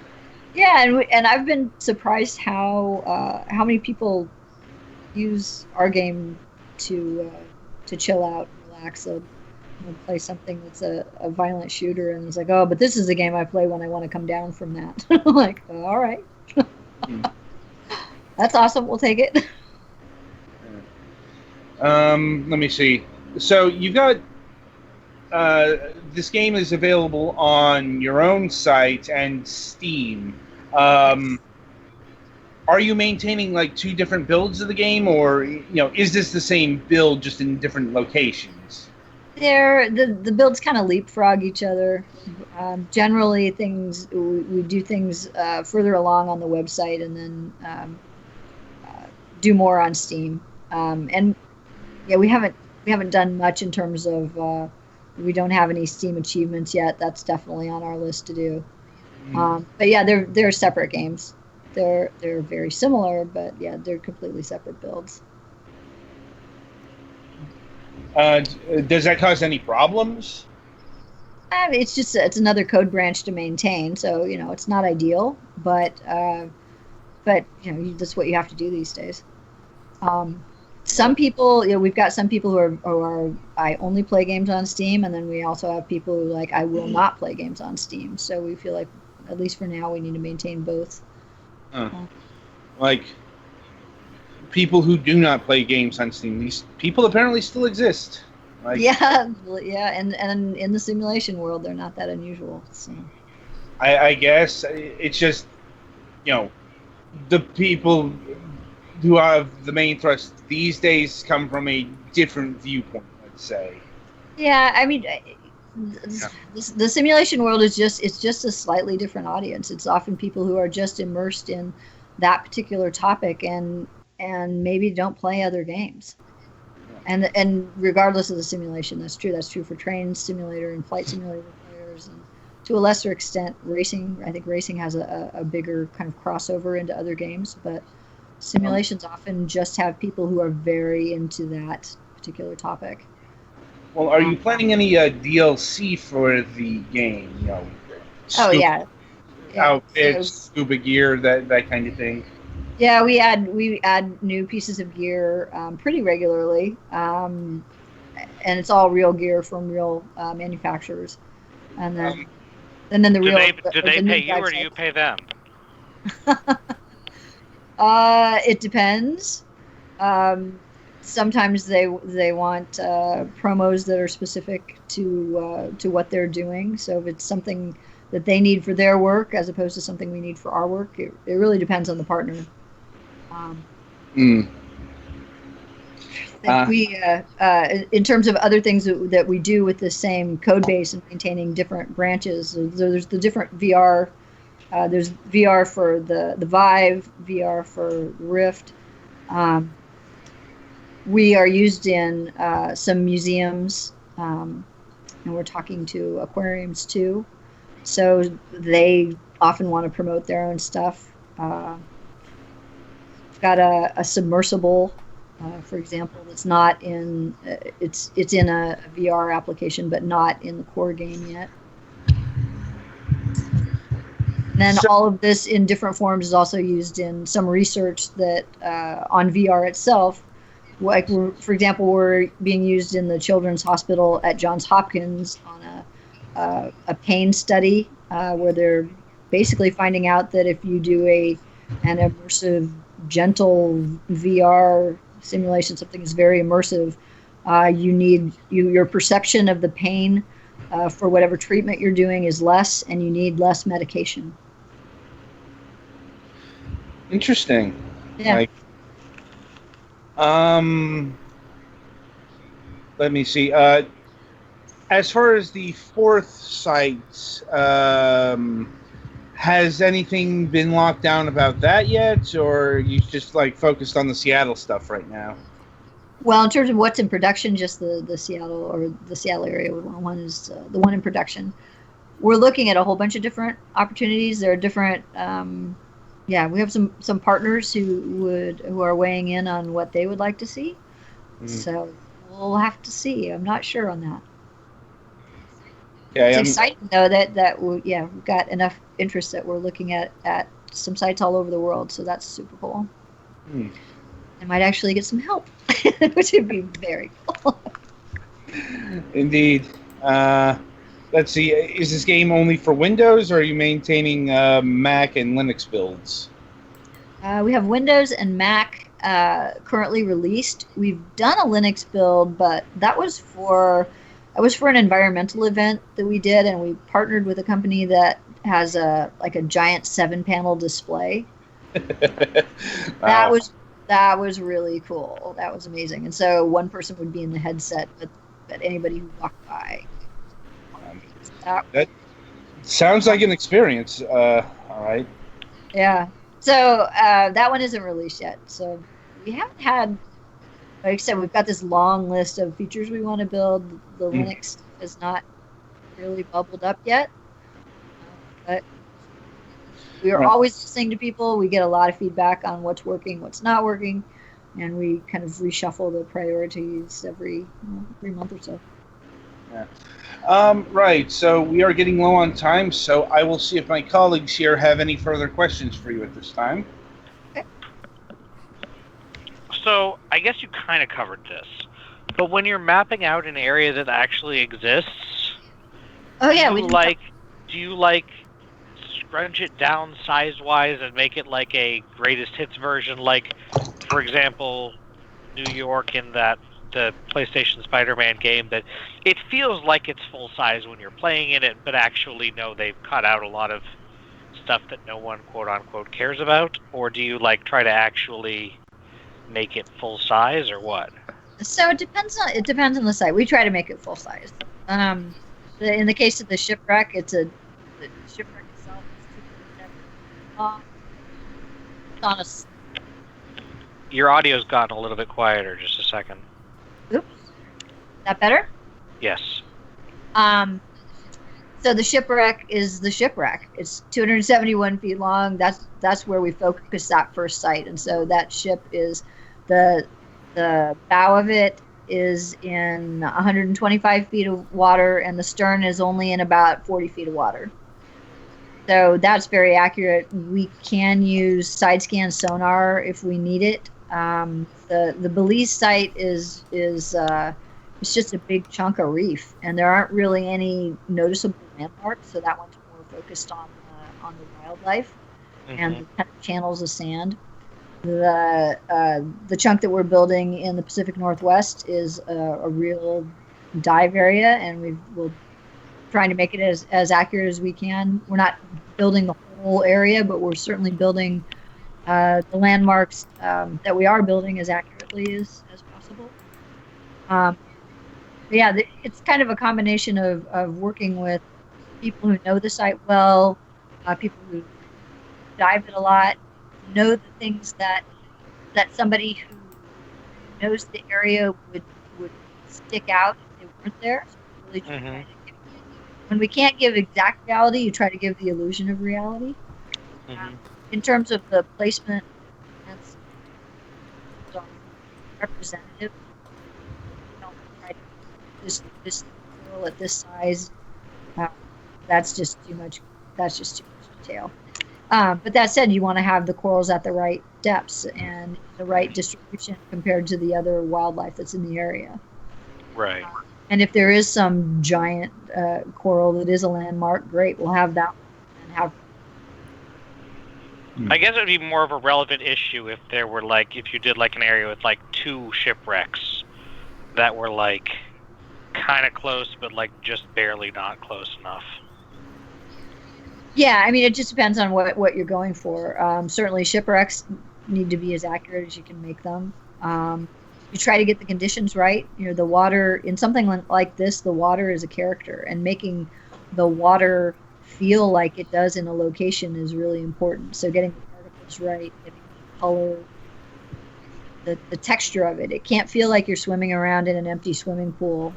Yeah, and I've been surprised how many people use our game to chill out, relax, and play something that's a violent shooter, and it's like, oh, but this is a game I play when I want to come down from that. Like, all right. That's awesome. We'll take it. Let me see. So you got this game is available on your own site and Steam. Are you maintaining like two different builds of the game, or is this the same build just in different locations? The builds kind of leapfrog each other. Generally, we do things further along on the website, and then do more on Steam. And yeah, we haven't done much in terms of we don't have any Steam achievements yet. That's definitely on our list to do. But yeah, they're separate games. They're very similar, but yeah, they're completely separate builds. Does that cause any problems? It's another code branch to maintain, so it's not ideal, but that's what you have to do these days. Some people, we've got some people who are I only play games on Steam, and then we also have people who I will not play games on Steam. So we feel like, at least for now, we need to maintain both. Like people who do not play games on Steam, these people apparently still exist. Yeah, and in the simulation world, they're not that unusual. So. I guess it's just, the people who have the main thrust these days come from a different viewpoint, let's say. Yeah, I mean, the simulation world is just a slightly different audience. It's often people who are just immersed in that particular topic and maybe don't play other games. And regardless of the simulation, that's true. That's true for train simulator and flight simulator players, and to a lesser extent, racing. I think racing has a bigger kind of crossover into other games, but simulations often just have people who are very into that particular topic. Well, are you planning any DLC for the game? Outfits, scuba gear, that kind of thing. Yeah, we add new pieces of gear pretty regularly, and it's all real gear from real manufacturers. And then the real. Do they pay you or do you pay them? It depends. Sometimes they want promos that are specific to what they're doing. So if it's something that they need for their work as opposed to something we need for our work, it really depends on the partner. We in terms of other things that we do with the same code base and maintaining different branches, there's the different VR. There's VR for the Vive, VR for Rift. We are used in some museums, and we're talking to aquariums too. So they often want to promote their own stuff. We've got a submersible, for example, that's not in. It's in a VR application, but not in the core game yet. And then all of this in different forms is also used in some research that on VR itself. Like, for example, we're being used in the Children's Hospital at Johns Hopkins on a pain study where they're basically finding out that if you do an immersive, gentle VR simulation, something that's very immersive, your perception of the pain for whatever treatment you're doing is less, and you need less medication. Interesting. Yeah. Let me see. As far as the fourth site, has anything been locked down about that yet, or are you just focused on the Seattle stuff right now? Well, in terms of what's in production, just the Seattle or the Seattle area one is the one in production. We're looking at a whole bunch of different opportunities. There are different. We have some partners who are weighing in on what they would like to see. So we'll have to see. I'm not sure on that. Yeah, it's exciting though that we've got enough interest that we're looking at some sites all over the world. So that's super cool. I might actually get some help, which would be very cool. Indeed. Let's see. Is this game only for Windows, or are you maintaining Mac and Linux builds? We have Windows and Mac currently released. We've done a Linux build, but that was for an environmental event that we did, and we partnered with a company that has a giant 7-panel display. Wow. That was really cool. That was amazing. And so one person would be in the headset, but anybody who walked by. That sounds like an experience. All right. Yeah. So that one isn't released yet. So we haven't had, like I said, we've got this long list of features we want to build. The Linux has not really bubbled up yet. But we are always listening to people. We get a lot of feedback on what's working, what's not working, and we kind of reshuffle the priorities every month or so. Yeah. Right. So we are getting low on time, so I will see if my colleagues here have any further questions for you at this time. Okay. So I guess you kind of covered this, but when you're mapping out an area that actually exists, oh yeah, do you scrunch it down size-wise and make it like a greatest hits version, like, for example, New York in the PlayStation Spider-Man game, that it feels like it's full size when you're playing in it, but actually, no, they've cut out a lot of stuff that no one, quote-unquote, cares about? Or do you, try to actually make it full size, or what? So it depends on the site. We try to make it full size. In the case of the shipwreck, the shipwreck itself is on a. Your audio's gotten a little bit quieter. Just a second. Oops. Is that better? Yes. So the shipwreck is the shipwreck. It's 271 feet long. That's where we focus that first site, and so that ship is the bow of it is in 125 feet of water, and the stern is only in about 40 feet of water. So that's very accurate. We can use side scan sonar if we need it. The Belize site is it's just a big chunk of reef, and there aren't really any noticeable landmarks. So that one's more focused on the wildlife and the kind of channels of sand. The chunk that we're building in the Pacific Northwest is a real dive area, and we're trying to make it as accurate as we can. We're not building the whole area, but we're certainly building the landmarks that we are building as accurately as possible. Yeah, it's kind of a combination of working with people who know the site well, people who dive it a lot, know the things that somebody who knows the area would stick out if they weren't there. So really when we can't give exact reality, you try to give the illusion of reality. In terms of the placement, that's representative. You don't try to this coral at this size. That's just too much. That's just too much detail. But that said, you want to have the corals at the right depths and the right distribution compared to the other wildlife that's in the area. Right. And if there is some giant coral that is a landmark, great, we'll have that one and have. I guess it would be more of a relevant issue if there were if you did an area with 2 shipwrecks that were kind of close, but just barely not close enough. Yeah, I mean, it just depends on what you're going for. Certainly, shipwrecks need to be as accurate as you can make them. You try to get the conditions right. The water, in something like this, the water is a character, and making the water feel like it does in a location is really important. So getting the particles right, getting the color, the texture of it. It can't feel like you're swimming around in an empty swimming pool.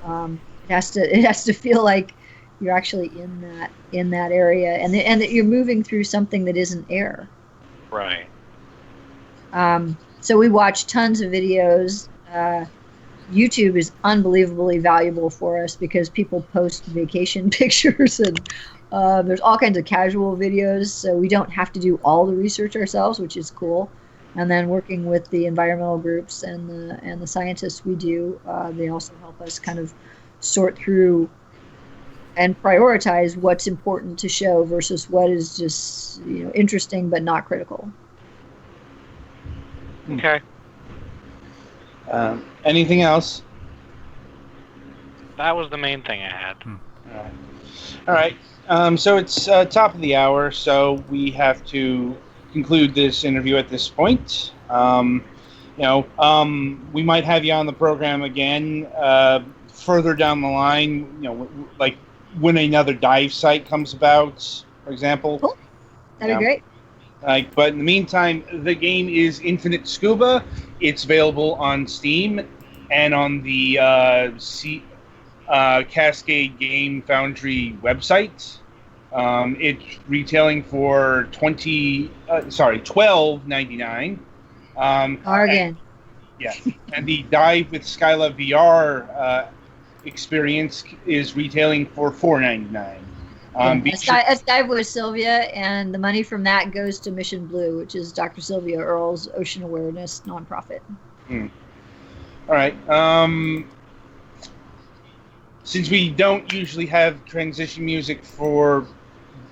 It has to feel like you're actually in that area, and that you're moving through something that isn't air. Right. So we watch tons of videos. YouTube is unbelievably valuable for us because people post vacation pictures, and there's all kinds of casual videos, so we don't have to do all the research ourselves, which is cool. And then working with the environmental groups and the scientists we do, they also help us kind of sort through and prioritize what's important to show versus what is just interesting but not critical. Okay. Anything else? That was the main thing I had. All right. So it's top of the hour, so we have to conclude this interview at this point. We might have you on the program again further down the line. Like when another dive site comes about, for example. Cool. That'd be great. But in the meantime, the game is Infinite Scuba. It's available on Steam and on the Cascade Game Foundry website. It's retailing for $12.99. Bargain. And the Dive with Skyla VR experience is retailing for $4.99. Let's dive with Sylvia, and the money from that goes to Mission Blue, which is Dr. Sylvia Earle's ocean awareness nonprofit. All right. Since we don't usually have transition music for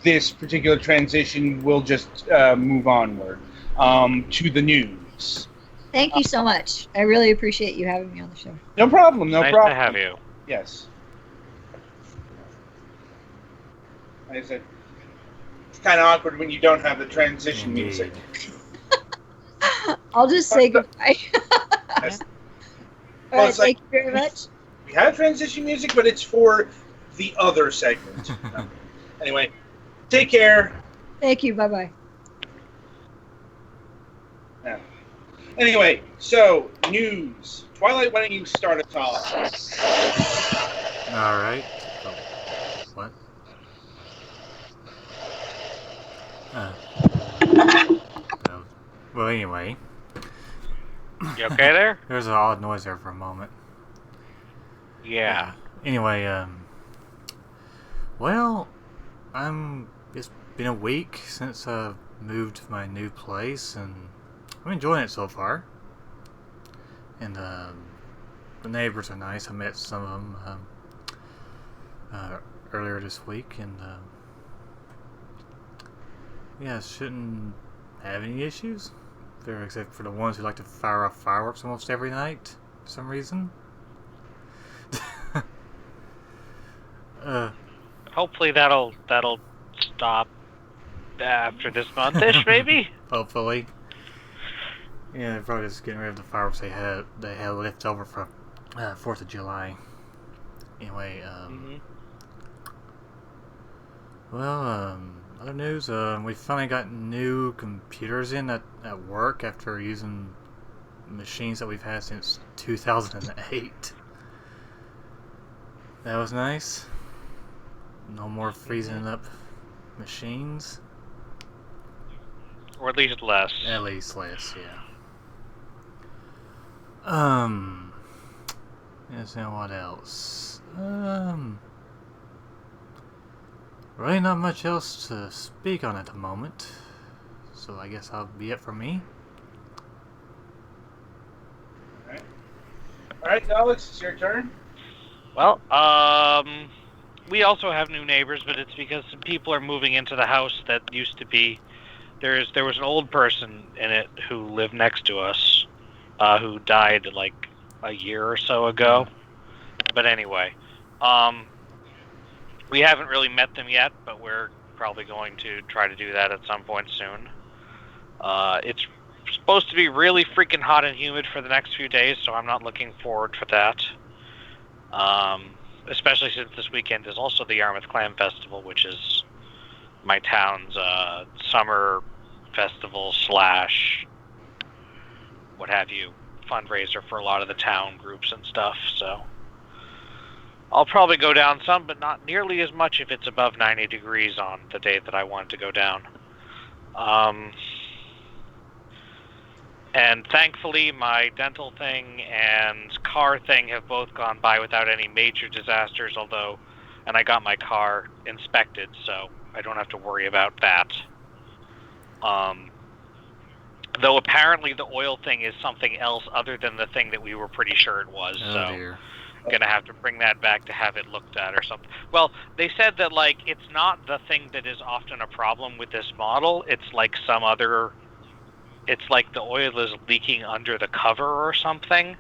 this particular transition, we'll just move onward to the news. Thank you so much. I really appreciate you having me on the show. No problem. Nice to have you. Yes. Like I said, it's kind of awkward when you don't have the transition music. I'll just say goodbye. Yes. All right, thank you very much. We have transition music, but it's for the other segment. Anyway, take care. Thank you. Bye-bye. Yeah. Anyway, so, news. Twilight, why don't you start us off? All right. Oh, what? Well, anyway. You okay there? There's an odd noise there for a moment. Yeah. Anyway, well, it's been a week since I've moved to my new place, and I'm enjoying it so far. And the neighbors are nice. I met some of them earlier this week, and yeah, shouldn't have any issues there, except for the ones who like to fire off fireworks almost every night for some reason. Hopefully that'll stop after this month-ish, maybe. Hopefully. Yeah, they're probably just getting rid of the fireworks they had left over from 4th of July. Anyway, other news, we finally got new computers in at work after using machines that we've had since 2008. That was nice. No more freezing up machines. Or at least less. At least less, yeah. Yes, and what else? Really not much else to speak on at the moment. So I guess that'll be it for me. Alright, Alex, it's your turn. Well, we also have new neighbors, but it's because some people are moving into the house that used to be. There was an old person in it who lived next to us, who died like a year or so ago. But anyway, we haven't really met them yet, but we're probably going to try to do that at some point soon. It's supposed to be really freaking hot and humid for the next few days, so I'm not looking forward for that. Especially since this weekend is also the Yarmouth Clam Festival, which is my town's summer festival / what have you, fundraiser for a lot of the town groups and stuff. So I'll probably go down some, but not nearly as much if it's above 90 degrees on the day that I want to go down. And thankfully, my dental thing and car thing have both gone by without any major disasters, and I got my car inspected, so I don't have to worry about that. Though apparently the oil thing is something else other than the thing that we were pretty sure it was, Dear. I'm going to have to bring that back to have it looked at or something. Well, they said that, like, it's not the thing that is often a problem with this model. It's, like, some other it's like the oil is leaking under the cover or something,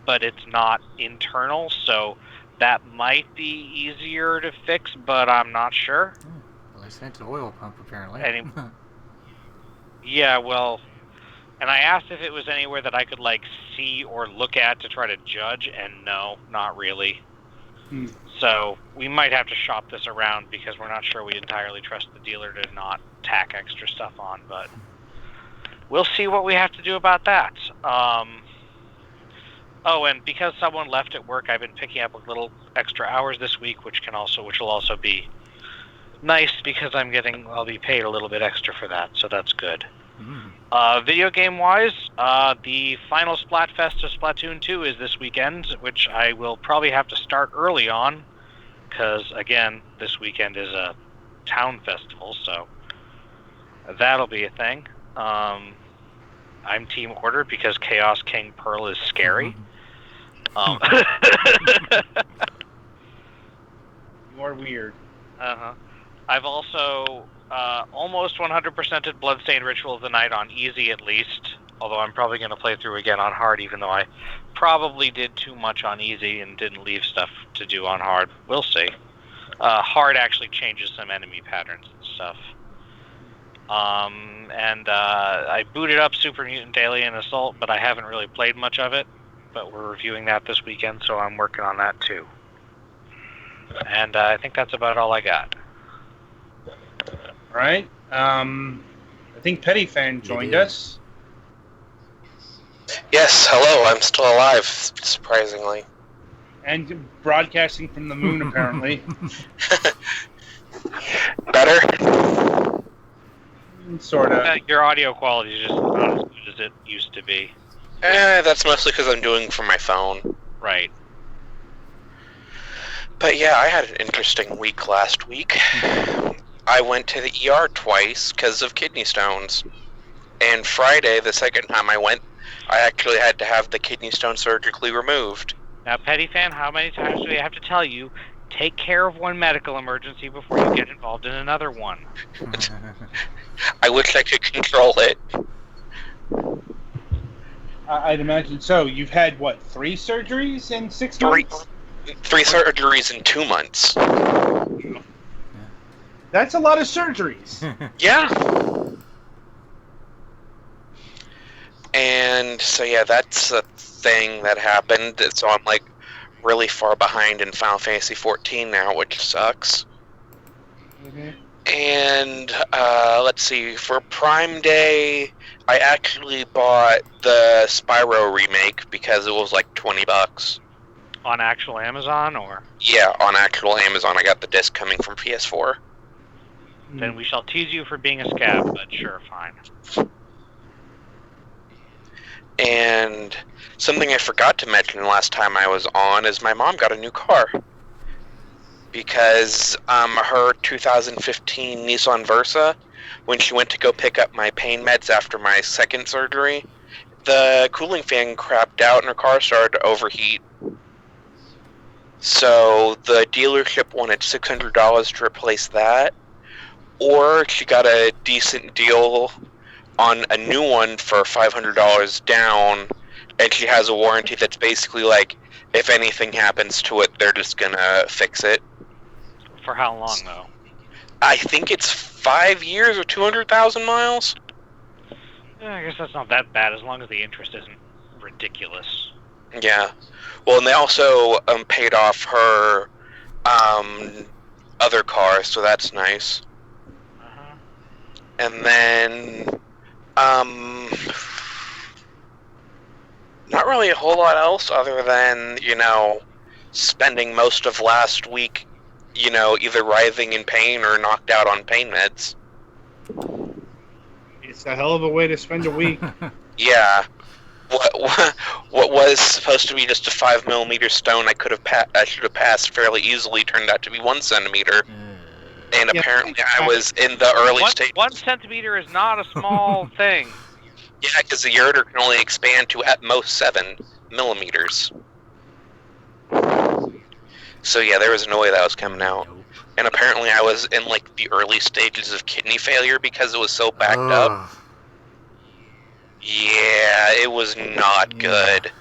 but it's not internal, so that might be easier to fix, but I'm not sure. Well, they sent an oil pump, apparently. Yeah, well, and I asked if it was anywhere that I could, like, see or look at to try to judge, and no, not really. So we might have to shop this around because we're not sure we entirely trust the dealer to not tack extra stuff on, but we'll see what we have to do about that. Oh, and because someone left at work, I've been picking up a little extra hours this week, which will also be nice because I'll be paid a little bit extra for that, so that's good. Video game wise, the final Splatfest of Splatoon 2 is this weekend, which I will probably have to start early on, because again, this weekend is a town festival, so that'll be a thing. I'm Team Order because Chaos King Pearl is scary. You are weird. I've also almost 100%ed Bloodstained Ritual of the Night on easy at least, although I'm probably going to play through again on hard, even though I probably did too much on easy and didn't leave stuff to do on hard. We'll see. Hard actually changes some enemy patterns and stuff. And I booted up Super Mutant Alien Assault, but I haven't really played much of it. But we're reviewing that this weekend, so I'm working on that too. And I think that's about all I got. All right. I think Petty Fan joined us. Yes, hello, I'm still alive, surprisingly. And broadcasting from the moon, apparently. Better? Sort of. Your audio quality is just not as good as it used to be. That's mostly because I'm doing it from my phone. Right. But yeah, I had an interesting week last week. I went to the ER twice because of kidney stones. And Friday, the second time I went, I actually had to have the kidney stone surgically removed. Now, Petty Fan, how many times do we have to tell you, take care of one medical emergency before you get involved in another one? I wish I could control it. I'd imagine so. You've had, what, 3 surgeries in 6 months? 3 surgeries in 2 months. That's a lot of surgeries. Yeah. And so yeah, that's a thing that happened. So I'm like really far behind in Final Fantasy 14 now, which sucks. And let's see, for Prime Day, I actually bought the Spyro remake because it was like $20. On actual Amazon, or? Yeah, on actual Amazon. I got the disc coming from PS4. Then we shall tease you for being a scab, but sure, fine. And something I forgot to mention last time I was on is my mom got a new car. Because her 2015 Nissan Versa, when she went to go pick up my pain meds after my second surgery, the cooling fan crapped out and her car started to overheat. So the dealership wanted $600 to replace that, or she got a decent deal on a new one for $500 down, and she has a warranty that's basically like, if anything happens to it, they're just gonna fix it. For how long, though? I think it's 5 years or 200,000 miles. Yeah, I guess that's not that bad, as long as the interest isn't ridiculous. Yeah. Well, and they also paid off her other car, so that's nice. And then, not really a whole lot else other than, spending most of last week, either writhing in pain or knocked out on pain meds. It's a hell of a way to spend a week. Yeah. What was supposed to be just a 5mm stone I should have passed fairly easily turned out to be 1 centimeter. And apparently I was in the early stages. 1 centimeter is not a small thing. Yeah, because the ureter can only expand to at most 7 millimeters. So yeah, there was no way that was coming out. And apparently I was in like the early stages of kidney failure because it was so backed up. Yeah, it was not good.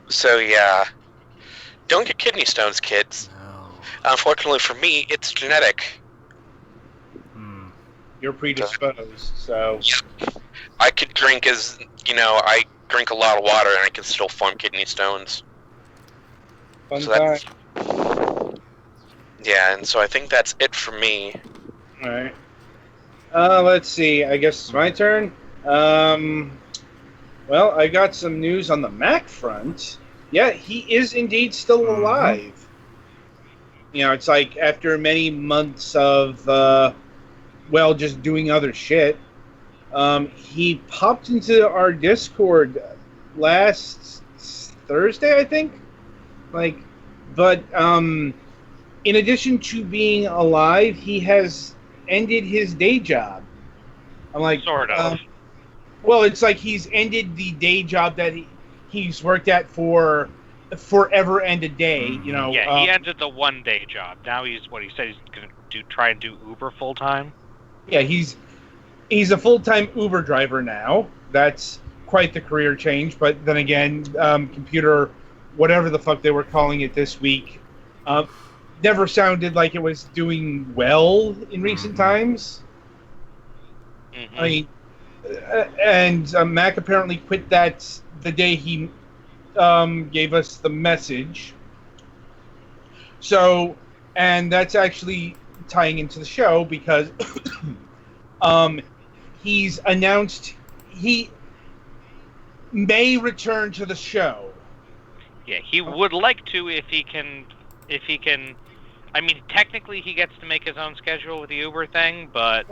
So yeah, don't get kidney stones, kids. No. Unfortunately for me, it's genetic. You're predisposed, so I could drink I drink a lot of water and I can still form kidney stones. fun So time. Yeah, and so I think that's it for me. All right. Let's see. I guess it's my turn. Well, I got some news on the Mac front. Yeah, he is indeed still alive. You know, it's like after many months of, just doing other shit. He popped into our Discord last Thursday, I think. But in addition to being alive, he has ended his day job. I'm like, Sort of. Well, it's like he's ended the day job that he's worked at for forever and a day. You know. Yeah, he ended the one-day job. Now he said he's going to try and do Uber full-time. Yeah, he's a full-time Uber driver now. That's quite the career change. But then again, computer, whatever the fuck they were calling it this week, never sounded like it was doing well in recent times. Mm-hmm. I mean, and Mac apparently quit that the day he gave us the message. So, and that's actually tying into the show because he's announced he may return to the show. Yeah, he would like to if he can. I mean, technically he gets to make his own schedule with the Uber thing, but,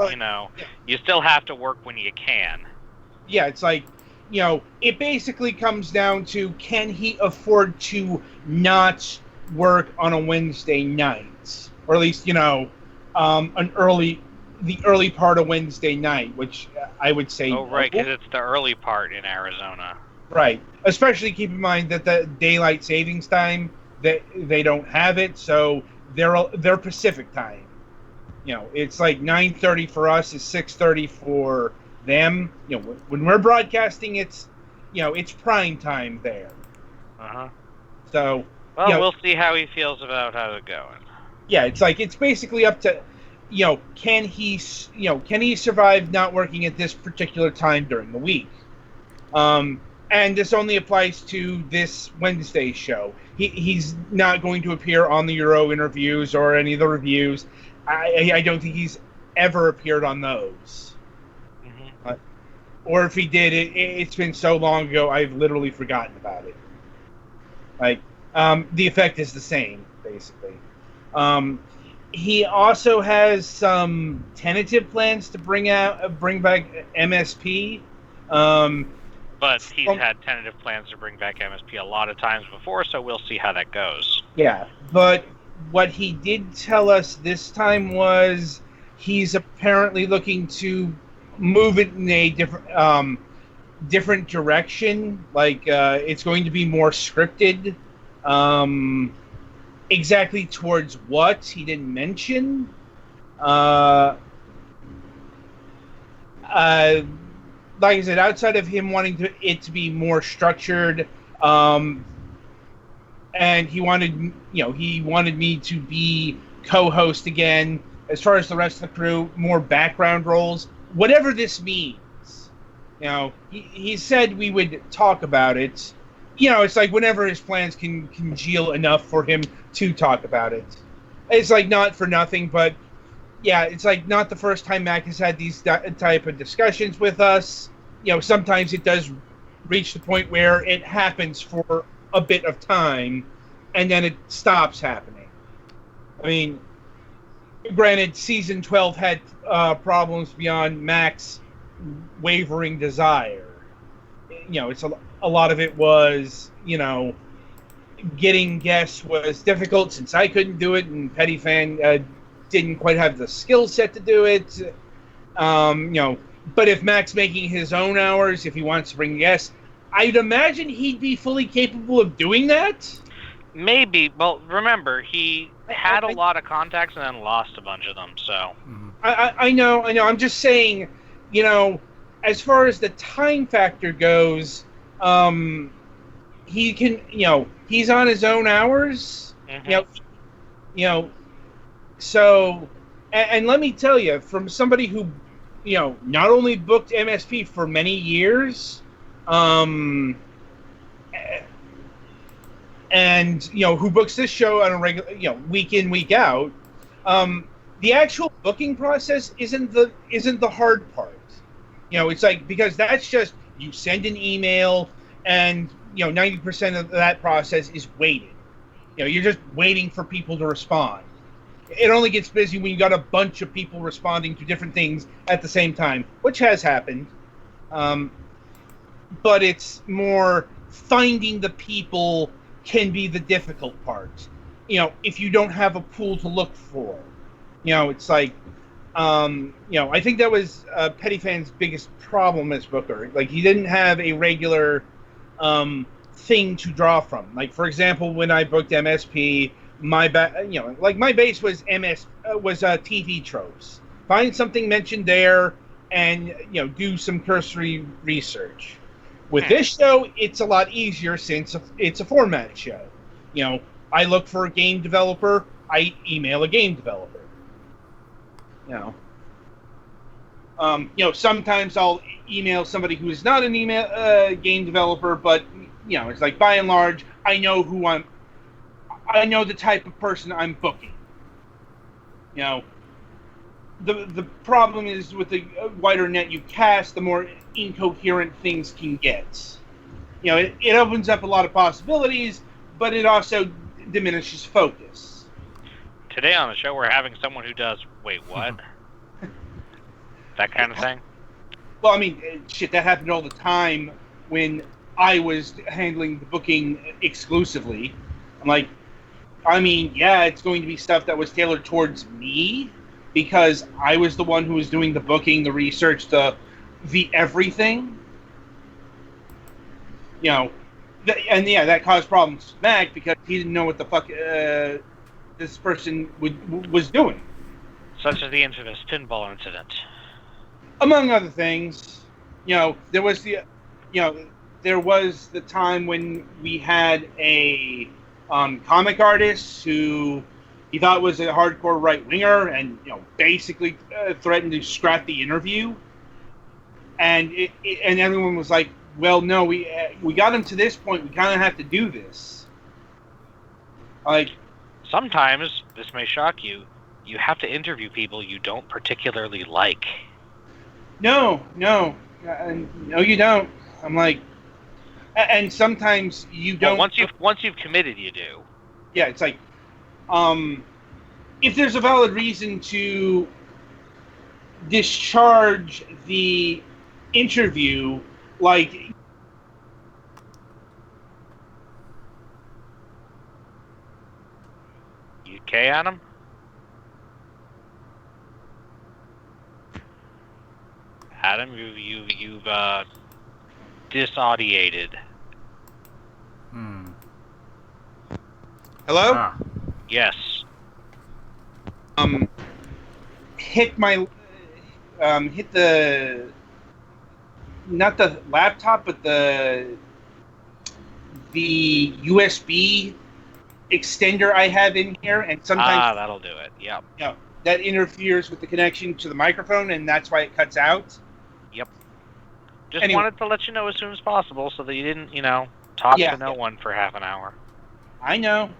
you still have to work when you can. Yeah, it's like, it basically comes down to, can he afford to not work on a Wednesday night? Or at least, the early part of Wednesday night, which I would say... Oh, right, because it's the early part in Arizona. Right. Especially keep in mind that the daylight savings time, they don't have it, so they're Pacific time. It's like 9:30 for us, is 6:30 for them. When we're broadcasting, it's prime time there. So we'll see how he feels about how it's going. Yeah, it's like it's basically up to can he survive not working at this particular time during the week. And this only applies to this Wednesday show. He's not going to appear on the Euro interviews or any of the reviews. I don't think he's ever appeared on those. Mm-hmm. Or if he did, it's been so long ago, I've literally forgotten about it. Like, the effect is the same, basically. He also has some tentative plans to bring back MSP. But he's had tentative plans to bring back MSP a lot of times before, so we'll see how that goes. Yeah, but what he did tell us this time was he's apparently looking to move it in a different direction. Like, it's going to be more scripted. Exactly towards what, he didn't mention. Like I said, outside of him wanting it to be more structured, and he wanted me to be co-host again. As far as the rest of the crew, more background roles, whatever this means. He said we would talk about it. It's like whenever his plans can congeal enough for him to talk about it. It's like not for nothing, but yeah, it's like not the first time Mac has had these type of discussions with us. Sometimes it does reach the point where it happens for a bit of time, and then it stops happening. I mean, granted, season 12 had problems beyond Mac's wavering desire. It's a lot of it was, getting guests was difficult since I couldn't do it, and Petty Fan didn't quite have the skill set to do it. But if Mac's making his own hours, if he wants to bring guests, I'd imagine he'd be fully capable of doing that. Maybe. Well, remember, he had a lot of contacts and then lost a bunch of them, so... I know. I'm just saying, as far as the time factor goes, he can, he's on his own hours, so, and let me tell you, from somebody who, not only booked MSP for many years, and who books this show on a regular, week in, week out, the actual booking process isn't the hard part. It's like, because that's just, you send an email and 90% of that process is waiting. You're just waiting for people to respond. It only gets busy when you got a bunch of people responding to different things at the same time, which has happened. But it's more finding the people can be the difficult part. If you don't have a pool to look for, it's like, I think that was Petty Fan's biggest problem as booker. Like, he didn't have a regular thing to draw from. Like, for example, when I booked MSP, my base was TV tropes. Find something mentioned there, and do some cursory research. With this show, it's a lot easier since it's a format show. I look for a game developer, I email a game developer. Sometimes I'll email somebody who is not an game developer, but it's like, by and large, I know the type of person I'm booking. The problem is, with the wider net you cast, the more incoherent things can get. It opens up a lot of possibilities, but it also diminishes focus. Today on the show, we're having someone who does, wait, what? That kind of thing? Well, I mean, shit, that happened all the time when I was handling the booking exclusively. I'm like, it's going to be stuff that was tailored towards me, because I was the one who was doing the booking, the research, the everything. That caused problems with Mac, because he didn't know what the fuck this person was doing. Such as the infamous pinball incident. Among other things, there was the time when we had a comic artist who he thought was a hardcore right-winger, and basically threatened to scrap the interview. And and everyone was like, "Well, no, we got him to this point. We kind of have to do this." Like, sometimes, this may shock you, you have to interview people you don't particularly like. No, you don't. I'm like, and sometimes you don't. Well, once you've committed, you do. Yeah, it's like, if there's a valid reason to discharge the interview, like, you okay, Adam? Adam, you've disaudiated. Hello? Ah. Yes. Hit the, not the laptop, but the USB extender I have in here, and sometimes that'll do it. Yep. That interferes with the connection to the microphone, and that's why it cuts out. Yep. Just wanted to let you know as soon as possible, so that you didn't, talk to no one for half an hour. I know.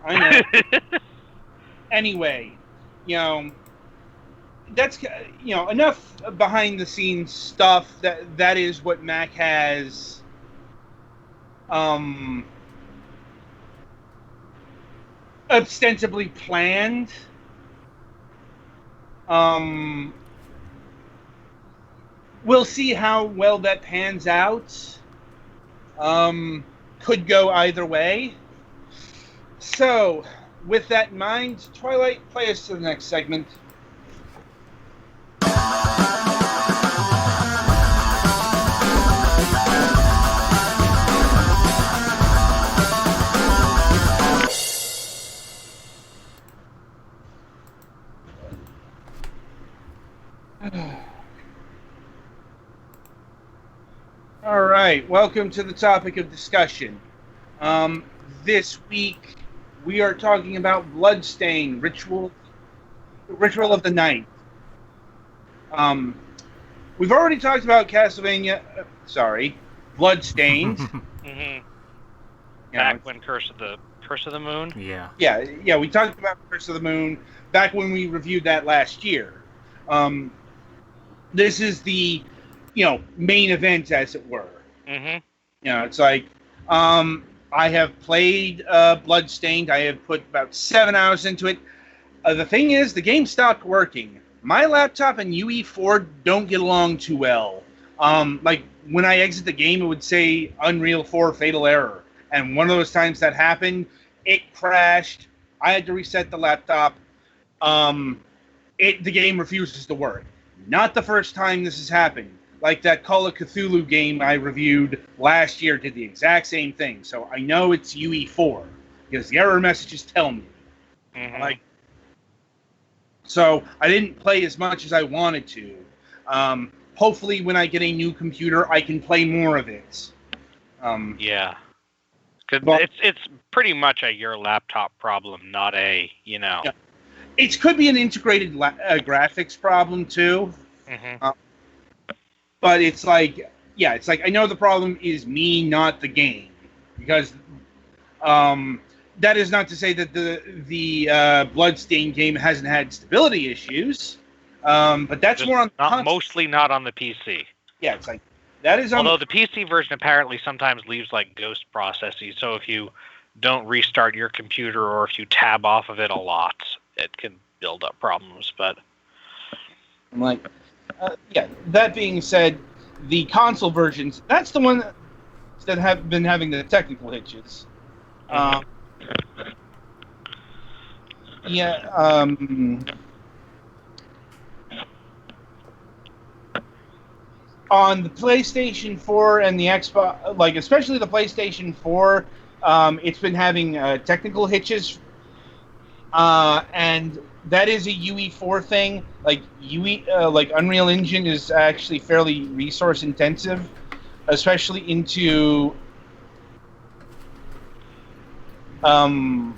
Anyway, that's enough behind the scenes stuff. That is what Mac has ostensibly planned. We'll see how well that pans out. Could go either way. So, with that in mind, Twilight, play us to the next segment. All right, welcome to the topic of discussion. This week we are talking about Bloodstain, Ritual of the Night. We've already talked about Bloodstained. Mm-hmm. You Back know, when Curse of the Moon. Yeah. yeah, we talked about Curse of the Moon back when we reviewed that last year. This is the, main event, as it were. Mm-hmm. It's like, I have played Bloodstained. I have put about 7 hours into it. The thing is, the game stopped working. My laptop and UE4 don't get along too well. Like, when I exit the game, it would say Unreal 4 Fatal Error. And one of those times that happened, it crashed. I had to reset the laptop. The game refuses to work. Not the first time this has happened. Like that Call of Cthulhu game I reviewed last year did the exact same thing. So I know it's UE4 because the error messages tell me. Mm-hmm. So I didn't play as much as I wanted to. Hopefully, when I get a new computer, I can play more of it. Yeah. Because it's pretty much your laptop problem, not a, Yeah. It could be an integrated graphics problem, too. Mm-hmm. But it's like I know the problem is me, not the game. Because that is not to say that the Bloodstained game hasn't had stability issues. But that's Just more on the mostly not on the PC. Yeah, it's like that is on Although the PC version apparently sometimes leaves like ghost processes, so if you don't restart your computer or if you tab off of it a lot, it can build up problems. But I'm like, that being said, the console versions, that's the one that have been having the technical hitches. On the PlayStation 4 and the Xbox, like especially the PlayStation 4, it's been having technical hitches, and that is a UE4 thing. Like like Unreal Engine is actually fairly resource intensive, especially into the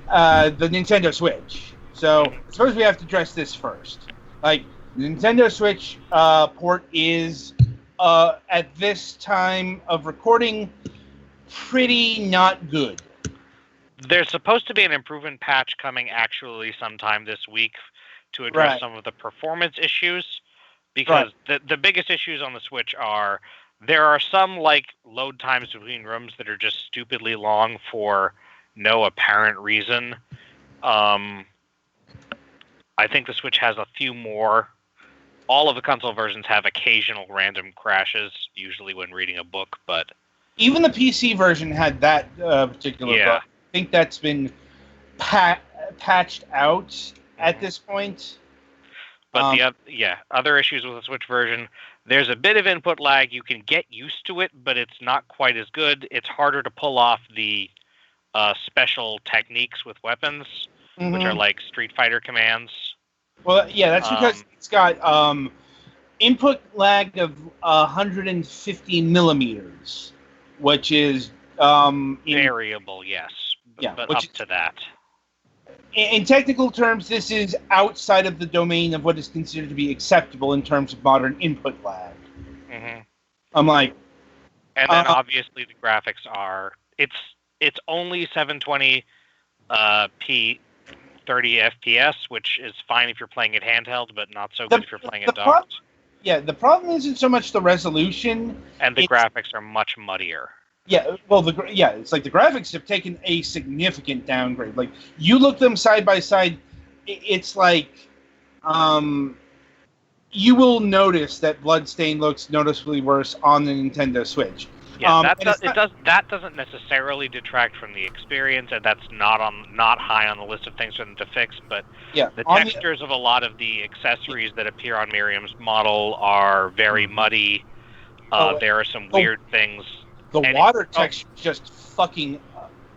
Nintendo Switch. So I suppose we have to address this first. Like, the Nintendo Switch port is, at this time of recording, pretty not good. there's supposed to be an improvement patch coming actually sometime this week to address Right. some of the performance issues. Because the biggest issues on the Switch are there are some like load times between rooms that are just stupidly long for no apparent reason. I think the Switch has a few more. All of the console versions have occasional random crashes, usually when reading a book, but Even the PC version had that particular bug. I think that's been patched out at this point. But other issues with the Switch version, there's a bit of input lag. You can get used to it, but it's not quite as good. It's harder to pull off the special techniques with weapons, which are like Street Fighter commands. Well, yeah, that's because it's got input lag of 150 millimeters, which is variable, yes, but up to that. In technical terms, this is outside of the domain of what is considered to be acceptable in terms of modern input lag. Mm-hmm. I'm like, and then obviously the graphics are it's only 720p 30 FPS, which is fine if you're playing it handheld, but not so good if you're playing it docked. The problem isn't so much the resolution, and the graphics are much muddier. Yeah, well, it's like the graphics have taken a significant downgrade. Like, you look them side by side, it's like, you will notice that Bloodstained looks noticeably worse on the Nintendo Switch. Yeah, that doesn't necessarily detract from the experience, and that's not high on the list of things for them to fix. But the textures of a lot of the accessories that appear on Miriam's model are very muddy. There are some weird things. The water texture is just fucking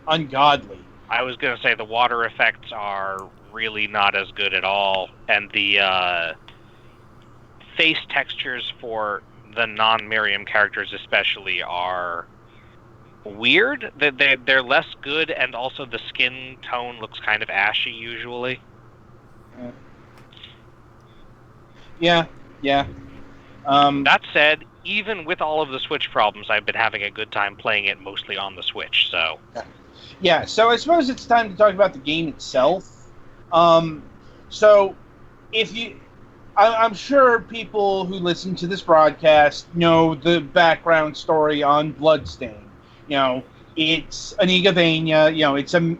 ungodly. I was going to say the water effects are really not as good at all, and the face textures for the non-Miriam characters especially are weird. They're less good, and also the skin tone looks kind of ashy usually. Yeah. That said, even with all of the Switch problems, I've been having a good time playing it mostly on the Switch, so... Yeah, so I suppose it's time to talk about the game itself. So, I'm sure people who listen to this broadcast know the background story on Bloodstain. You know, it's an Igavania. You know, it's a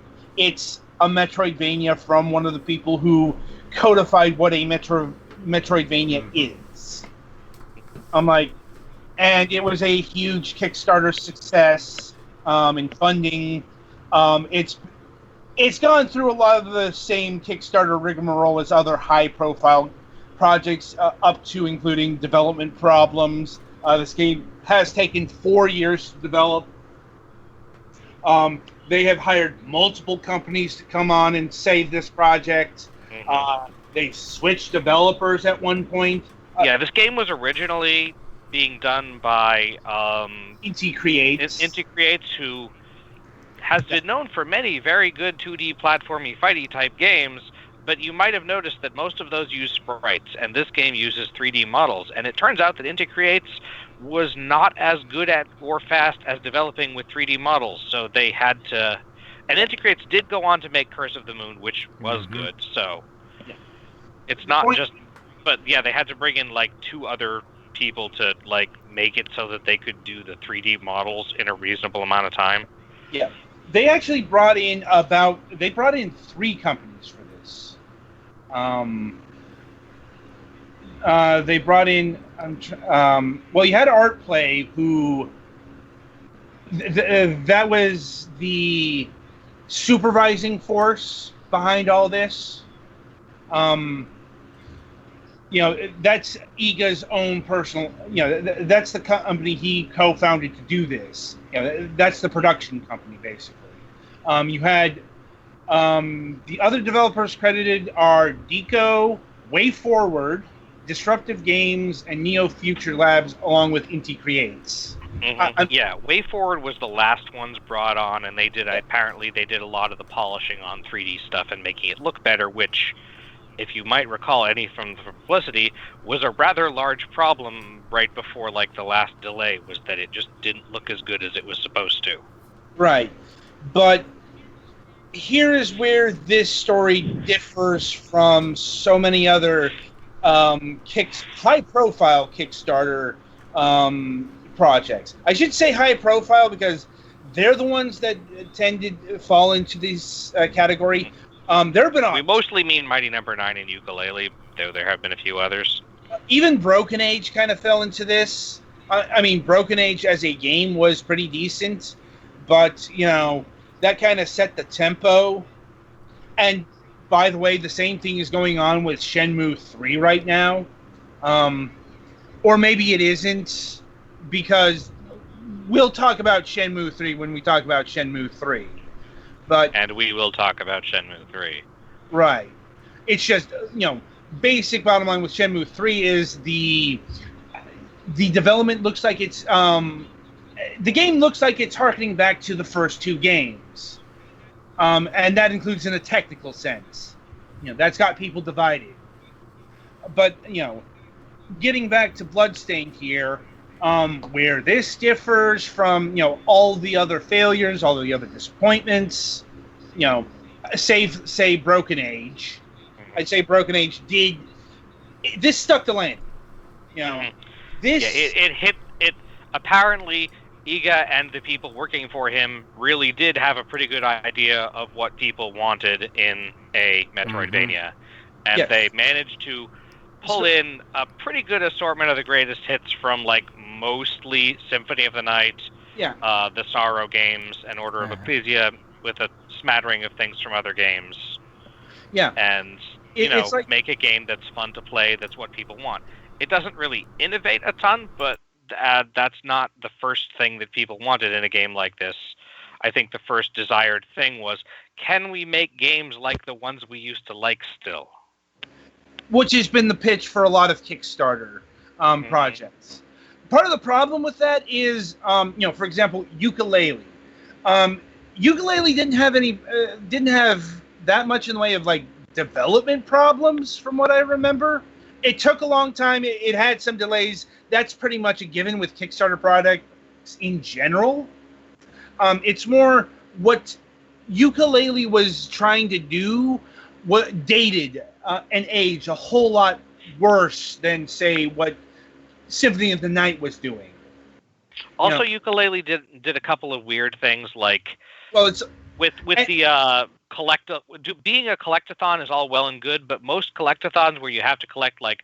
Metroidvania from one of the people who codified what a Metroidvania is. And it was a huge Kickstarter success in funding. It's gone through a lot of the same Kickstarter rigmarole as other high-profile projects, up to including development problems. This game has taken 4 years to develop. They have hired multiple companies to come on and save this project. They switched developers at one point. Yeah, this game was originally being done by Inti Creates. Inti Creates, who has been known for many very good 2D platformy fighty type games, but you might have noticed that most of those use sprites, and this game uses 3D models. And it turns out that Inti Creates was not as good at or fast as developing with 3D models, so they had to... And Inti Creates did go on to make Curse of the Moon, which was good, so... It's not just... But yeah, they had to bring in like 2 other people to like make it so that they could do the 3D models in a reasonable amount of time. Yeah. They actually brought in 3 companies for this. They brought in, well, you had Artplay, who, that was the supervising force behind all this. You know, that's Iga's own personal, you know, that's the company he co-founded to do this. You know, that's the production company, basically. You had the other developers credited are Deco, Way Forward, Disruptive Games, and Neo Future Labs, along with Inti Creates. Yeah, Way Forward was the last ones brought on, and apparently they did a lot of the polishing on 3D stuff and making it look better, which, if you might recall any from the publicity, was a rather large problem right before like the last delay, was that it just didn't look as good as it was supposed to. Right. But here is where this story differs from so many other high-profile Kickstarter projects. I should say high-profile because they're the ones that tend to fall into this category. There have been we mostly mean Mighty Number 9 and Yooka-Laylee, though there have been a few others. Even Broken Age kind of fell into this. I mean, Broken Age as a game was pretty decent, but, you know, that kind of set the tempo. And, by the way, the same thing is going on with Shenmue 3 right now. Or maybe it isn't, because we'll talk about Shenmue 3 when we talk about Shenmue 3. And we will talk about Shenmue 3. Right. It's just, you know, basic bottom line with Shenmue 3 is the development looks like it's... the game looks like it's harkening back to the first 2 games. And that includes in a technical sense. You know, that's got people divided. But, you know, getting back to Bloodstained here, where this differs from, you know, all the other failures, all the other disappointments, you know, say Broken Age. I'd say Broken Age this stuck the landing. You know, this... Yeah, it apparently, Iga and the people working for him really did have a pretty good idea of what people wanted in a Metroidvania. And they managed to pull in a pretty good assortment of the greatest hits from, like, mostly Symphony of the Night, the Sorrow games, and Order of Ecclesia, with a smattering of things from other games. Yeah. And, make a game that's fun to play, that's what people want. It doesn't really innovate a ton, but that's not the first thing that people wanted in a game like this. I think the first desired thing was, can we make games like the ones we used to like still? which has been the pitch for a lot of Kickstarter projects. Part of the problem with that is, for example, Ukulele. Ukulele didn't have that much in the way of like development problems, from what I remember. It took a long time. It had some delays. That's pretty much a given with Kickstarter products in general. It's more what Ukulele was trying to do, what dated and aged a whole lot worse than, say, what Symphony of the Night was doing. Also, Ukulele did a couple of weird things, like the being a collectathon is all well and good, but most collectathons where you have to collect like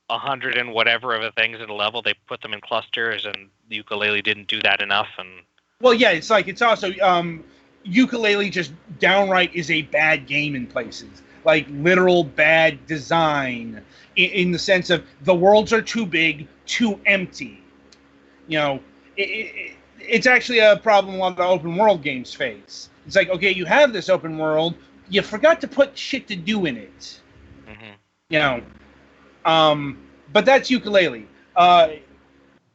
100 and whatever of the things at a level, they put them in clusters, and Ukulele didn't do that enough. And it's also Ukulele just downright is a bad game in places, like literal bad design in the sense of the worlds are too big, too empty. It's actually a problem a lot of the open world games face. It's like, okay, you have this open world, you forgot to put shit to do in it. But that's Ukulele.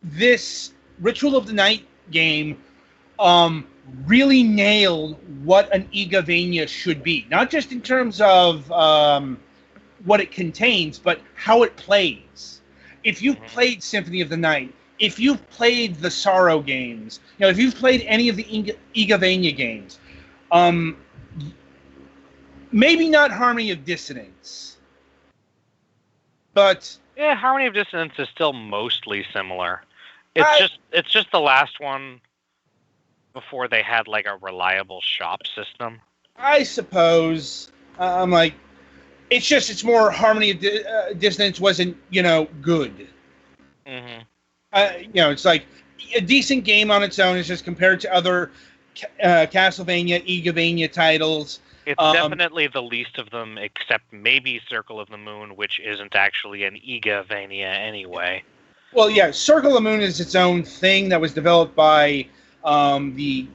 This Ritual of the Night game really nailed what an Igavania should be. Not just in terms of what it contains, but how it plays. If you've played Symphony of the Night, if you've played the Sorrow games, if you've played any of the Igavania games, maybe not Harmony of Dissonance, but Harmony of Dissonance is still mostly similar. It's just the last one before they had like a reliable shop system. I suppose. It's more Harmony of Dissonance wasn't good. It's like a decent game on its own. Is just compared to other Castlevania, Igavania titles. It's definitely the least of them, except maybe Circle of the Moon, which isn't actually an Igavania anyway. Well, yeah, Circle of the Moon is its own thing that was developed by the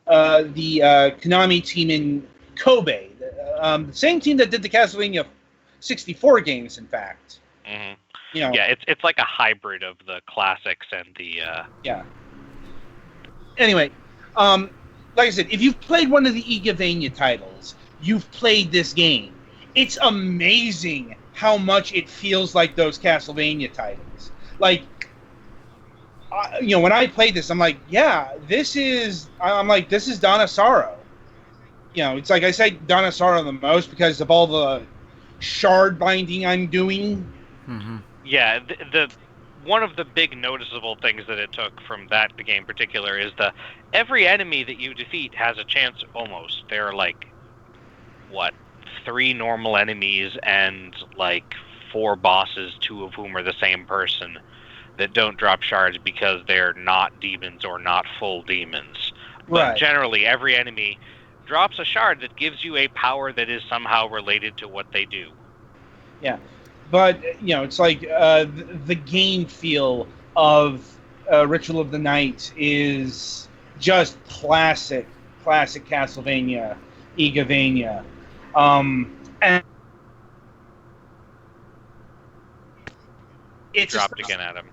Konami team in Kobe. The same team that did the Castlevania 64 games, in fact. It's like a hybrid of the classics and the... Anyway, like I said, if you've played one of the Igavania titles, you've played this game. It's amazing how much it feels like those Castlevania titles. Like, when I played this, I'm like, this is Donna Sorrow. It's like I say Donna Sorrow the most because of all the shard binding I'm doing. Yeah, the one of the big noticeable things that it took from the game in particular is every enemy that you defeat has a chance almost. There are like 3 normal enemies and like 4 bosses, 2 of whom are the same person, that don't drop shards because they're not demons or not full demons. But generally every enemy drops a shard that gives you a power that is somehow related to what they do. Yeah. But, it's like the game feel of Ritual of the Night is just classic Castlevania, Igavania. And it's dropped again, Adam.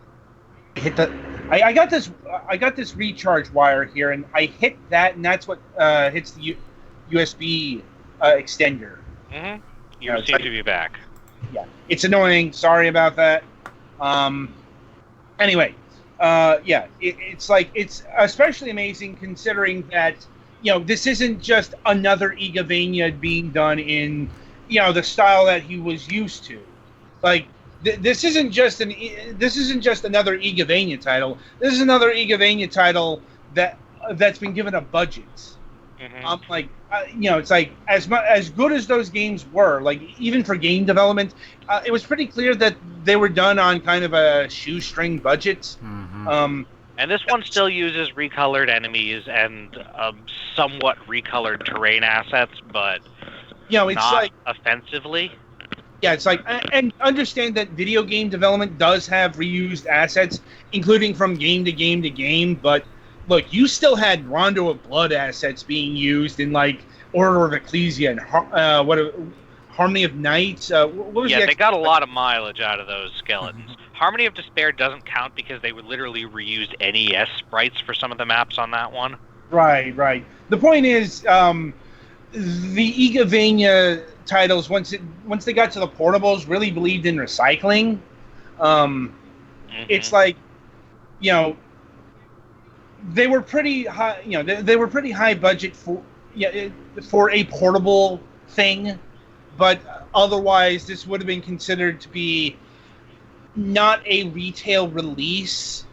I got this recharge wire here, and I hit that, and that's what hits the USB extender. You seem to be back. Yeah, it's annoying. Sorry about that. Anyway, it's especially amazing considering that this isn't just another Igavania being done in the style that he was used to. Like this isn't just another Igavania title. This is another Igavania title that's been given a budget. It's like as good as those games were, like even for game development, it was pretty clear that they were done on kind of a shoestring budget. And this one still uses recolored enemies and somewhat recolored terrain assets, but it's not like offensively. Yeah, it's like, and understand that video game development does have reused assets, including from game to game to game, but look, you still had Rondo of Blood assets being used in like Order of Ecclesia and Harmony of Night. What was Yeah, the they got a lot of mileage out of those skeletons. Harmony of Despair doesn't count because they would literally reused NES sprites for some of the maps on that one. Right. The point is, the Igavania titles, once they got to the portables, really believed in recycling. It's like, they were pretty high. They were pretty high budget for a portable thing, but otherwise, this would have been considered to be not a retail release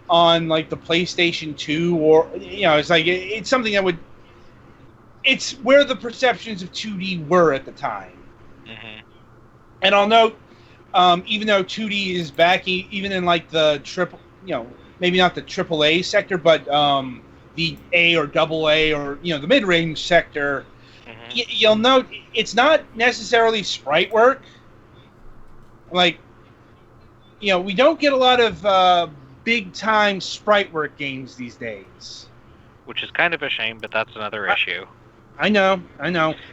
on like the PlayStation 2, or it's like it's something that would. It's where the perceptions of 2D were at the time. Mm-hmm. And I'll note, even though 2D is back, even in like the maybe not the AAA sector, but the A or AA or the mid-range sector, you'll note it's not necessarily sprite work. Like, we don't get a lot of big-time sprite work games these days. Which is kind of a shame, but that's another issue. I know.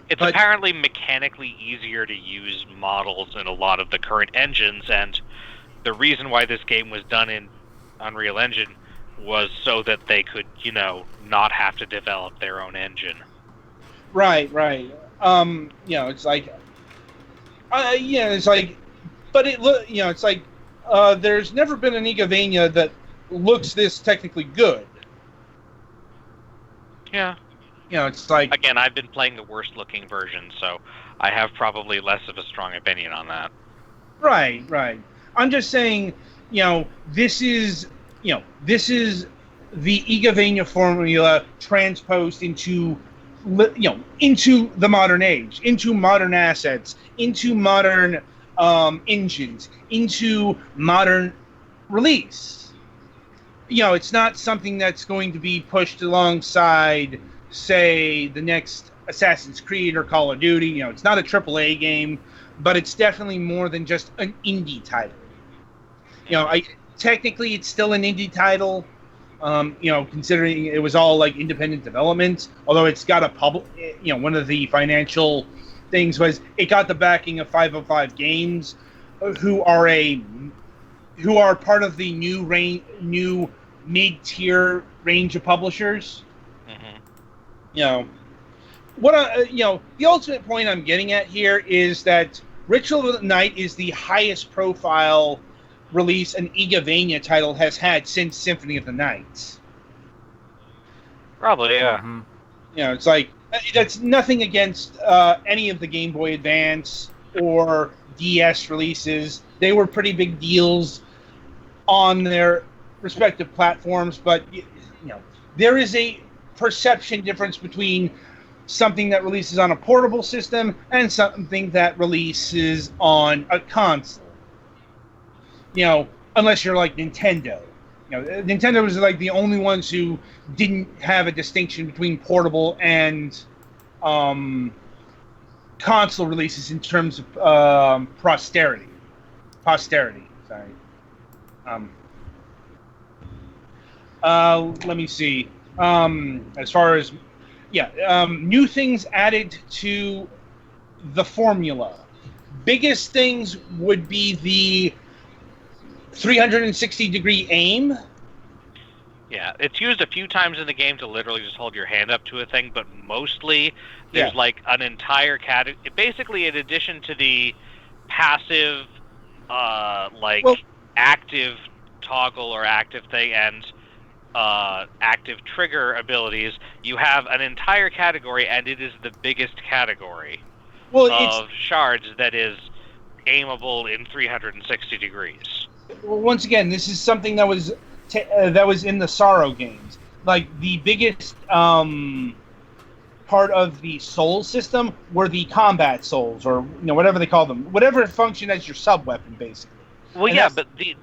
It's apparently mechanically easier to use models in a lot of the current engines, and the reason why this game was done in Unreal Engine was so that they could, not have to develop their own engine. Right. It's like, but it's like, there's never been an Igavania that looks this technically good. Yeah. It's like... Again, I've been playing the worst-looking version, so I have probably less of a strong opinion on that. Right. I'm just saying, this is the Igavania formula transposed into the modern age, into modern assets, into modern engines, into modern release. It's not something that's going to be pushed alongside, say, the next Assassin's Creed or Call of Duty. It's not a AAA game, but it's definitely more than just an indie title. Technically it's still an indie title, considering it was all like independent development, although it's got a one of the financial things was it got the backing of 505 Games, who are part of the new mid-tier range of publishers. The ultimate point I'm getting at here is that Ritual of the Night is the highest profile release an Igavania title has had since Symphony of the Night. Probably, yeah. It's like, that's nothing against any of the Game Boy Advance or DS releases. They were pretty big deals on their respective platforms, but there is a perception difference between something that releases on a portable system and something that releases on a console. Unless you're like Nintendo. Nintendo was like the only ones who didn't have a distinction between portable and console releases in terms of posterity. Sorry. Let me see. As far as new things added to the formula. Biggest things would be the 360-degree aim. Yeah, it's used a few times in the game to literally just hold your hand up to a thing, but mostly there's like an entire category. Basically, in addition to the passive, active toggle or active thing and active trigger abilities, you have an entire category, and it is the biggest category of shards that is aimable in 360 degrees. Well, once again, this is something that was in the Sorrow games. Like, the biggest part of the soul system were the combat souls, or whatever they call them, whatever function as your sub weapon, basically. Well, but the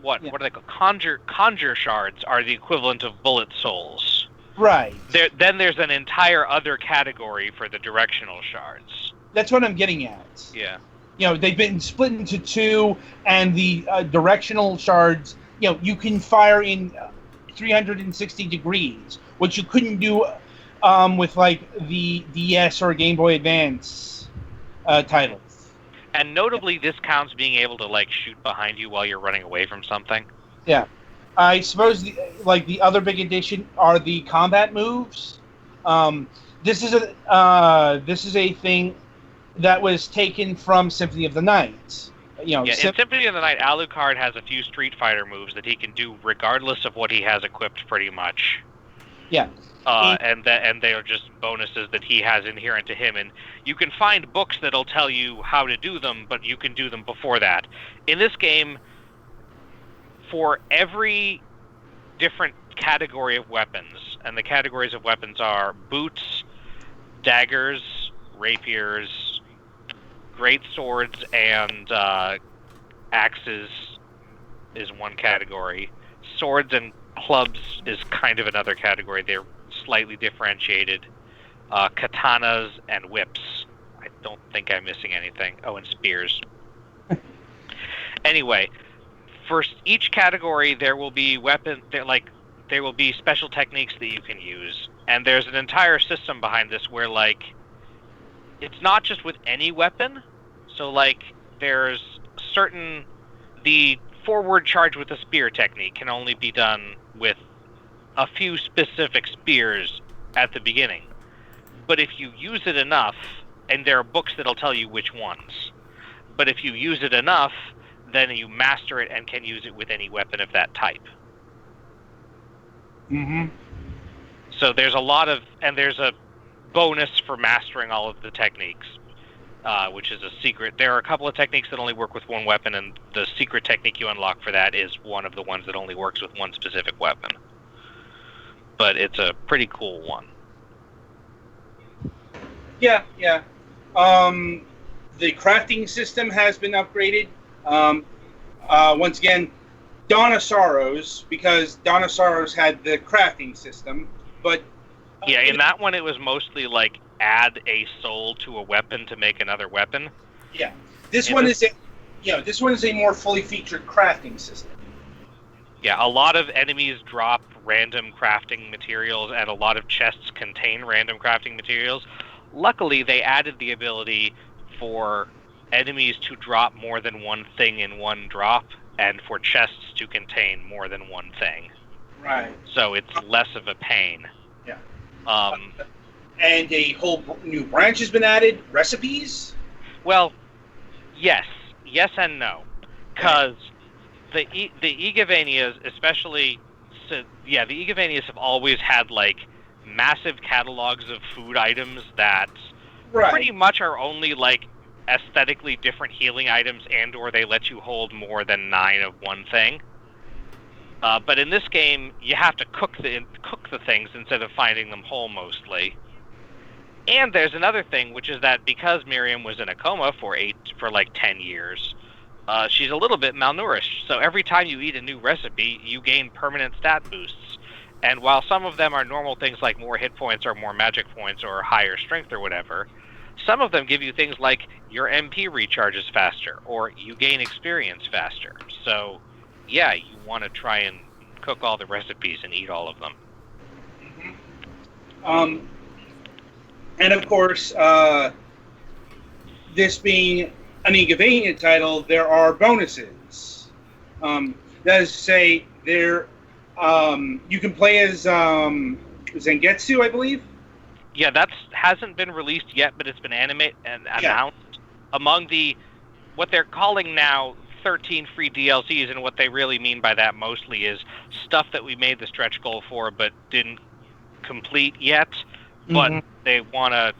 what are they called? Conjure shards are the equivalent of bullet souls. Right. Then there's an entire other category for the directional shards. That's what I'm getting at. Yeah. They've been split into two, and the directional shards, you can fire in 360 degrees, which you couldn't do with like the DS or Game Boy Advance titles. And notably, this counts being able to like shoot behind you while you're running away from something. Yeah, I suppose the other big addition are the combat moves. This is a thing that was taken from Symphony of the Night. In Symphony of the Night, Alucard has a few Street Fighter moves that he can do regardless of what he has equipped, pretty much. Yeah. And they are just bonuses that he has inherent to him, and you can find books that'll tell you how to do them, but you can do them before that. In this game, for every different category of weapons, and the categories of weapons are boots, daggers, rapiers, great swords, and axes is one category. Swords and clubs is kind of another category. They're slightly differentiated. Katanas and whips. I don't think I'm missing anything. Oh, and spears. Anyway, for each category, there will be there will be special techniques that you can use, and there's an entire system behind this where it's not just with any weapon. So there's the forward charge with a spear technique can only be done with a few specific spears at the beginning. But if you use it enough, and there are books that'll tell you which ones, but if you use it enough, then you master it and can use it with any weapon of that type. Mm-hmm. So there's there's a bonus for mastering all of the techniques, which is a secret. There are a couple of techniques that only work with one weapon, and the secret technique you unlock for that is one of the ones that only works with one specific weapon. But it's a pretty cool one. Yeah. The crafting system has been upgraded. Once again, Dawn of Sorrows, because Dawn of Sorrows had the crafting system, but in that one it was mostly add a soul to a weapon to make another weapon. Yeah, this one is a more fully featured crafting system. Yeah, a lot of enemies drop random crafting materials, and a lot of chests contain random crafting materials. Luckily, they added the ability for enemies to drop more than one thing in one drop, and for chests to contain more than one thing. Right. So it's less of a pain. Yeah. And a whole new branch has been added. Recipes? Well, yes and no, because the Igavanias, especially, the Igavanias have always had massive catalogs of food items that pretty much are only aesthetically different healing items, and/or they let you hold more than 9 of one thing. But in this game, you have to cook the things instead of finding them whole mostly. And there's another thing, which is that because Miriam was in a coma for 10 years, she's a little bit malnourished. So every time you eat a new recipe, you gain permanent stat boosts. And while some of them are normal things like more hit points or more magic points or higher strength or whatever, some of them give you things like your MP recharges faster or you gain experience faster. So, yeah, you want to try and cook all the recipes and eat all of them. Mm-hmm. And of course, this being an Igavania title, there are bonuses. That is to say, you can play as Zangetsu, I believe. Yeah, that hasn't been released yet, but it's been animated and announced. Among what they're calling now 13 free DLCs, and what they really mean by that mostly is stuff that we made the stretch goal for but didn't complete yet. But they want to...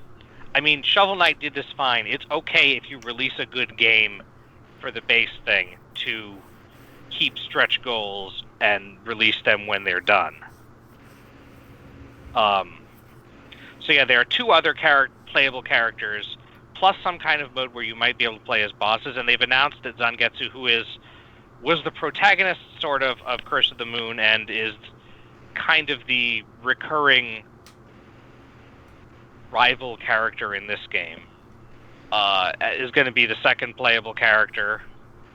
I mean, Shovel Knight did this fine. It's okay if you release a good game for the base thing to keep stretch goals and release them when they're done. So yeah, there are 2 other playable characters, plus some kind of mode where you might be able to play as bosses, and they've announced that Zangetsu, who was the protagonist, sort of Curse of the Moon, and is kind of the recurring rival character in this game, is going to be the second playable character.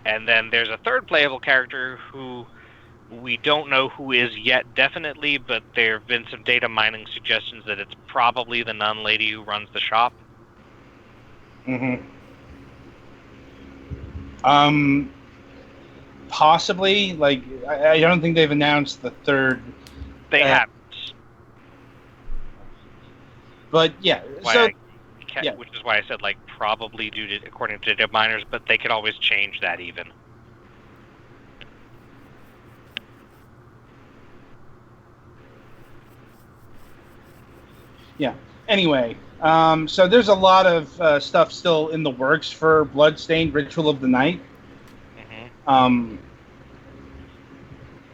And then there's a third playable character who we don't know who is yet definitely, but there have been some data mining suggestions that it's probably the nun lady who runs the shop. Mm-hmm. Possibly. Like, I don't think they've announced the third. They haven't. But yeah, Which is why I said, like, probably due to, according to dip miners, but they could always change that even. Yeah. Anyway, so there's a lot of stuff still in the works for Bloodstained Ritual of the Night. Mm-hmm.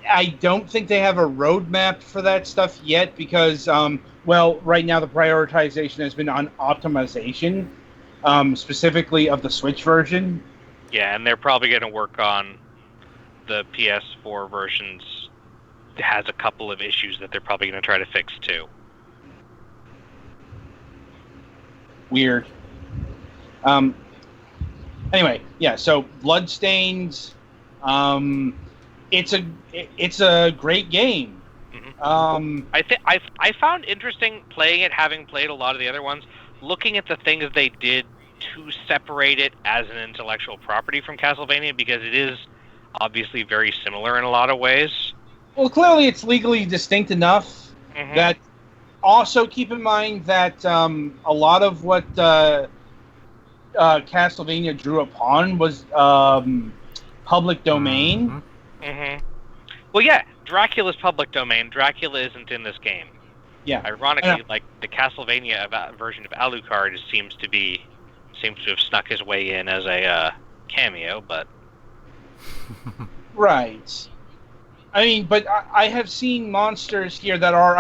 I don't think they have a roadmap for that stuff yet because, right now the prioritization has been on optimization, specifically of the Switch version. Yeah, and they're probably going to work on the PS4 versions. It has a couple of issues that they're probably going to try to fix too. Weird. Anyway, yeah. So Bloodstained, it's a great game. Mm-hmm. I found interesting playing it, having played a lot of the other ones, looking at the things they did to separate it as an intellectual property from Castlevania, because it is obviously very similar in a lot of ways. Well, clearly it's legally distinct enough Mm-hmm. that. Also, keep in mind that a lot of what Castlevania drew upon was public domain. Mm-hmm. Mm-hmm. Well, yeah, Dracula's public domain. Dracula isn't in this game. Yeah. Ironically, like the Castlevania version of Alucard seems to have snuck his way in as a cameo, but right. I mean, but I have seen monsters here that are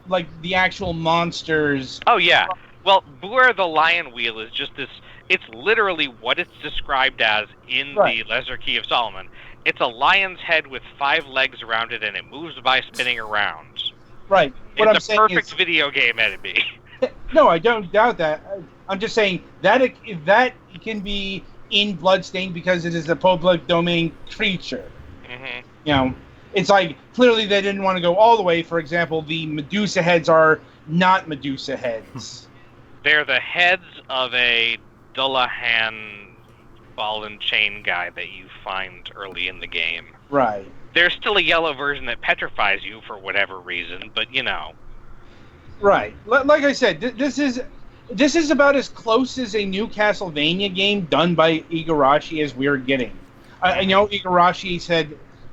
like the actual monsters. Oh yeah. Well, Beware the Lion Wheel is just this. It's literally what it's described as in the Lesser Key of Solomon. It's a lion's head with 5 legs around it, and it moves by spinning around. Right. It's a perfect video game enemy. No, I don't doubt that. I'm just saying that that can be in Bloodstained because it is a public domain creature. Mm-hmm. You know, it's like clearly they didn't want to go all the way. For example, the Medusa heads are not Medusa heads. They're the heads of a Dullahan ball and chain guy that you find early in the game. Right. There's still a yellow version that petrifies you for whatever reason, but you know. Right. Like I said, this is about as close as a new Castlevania game done by Igarashi as we're getting. I know Igarashi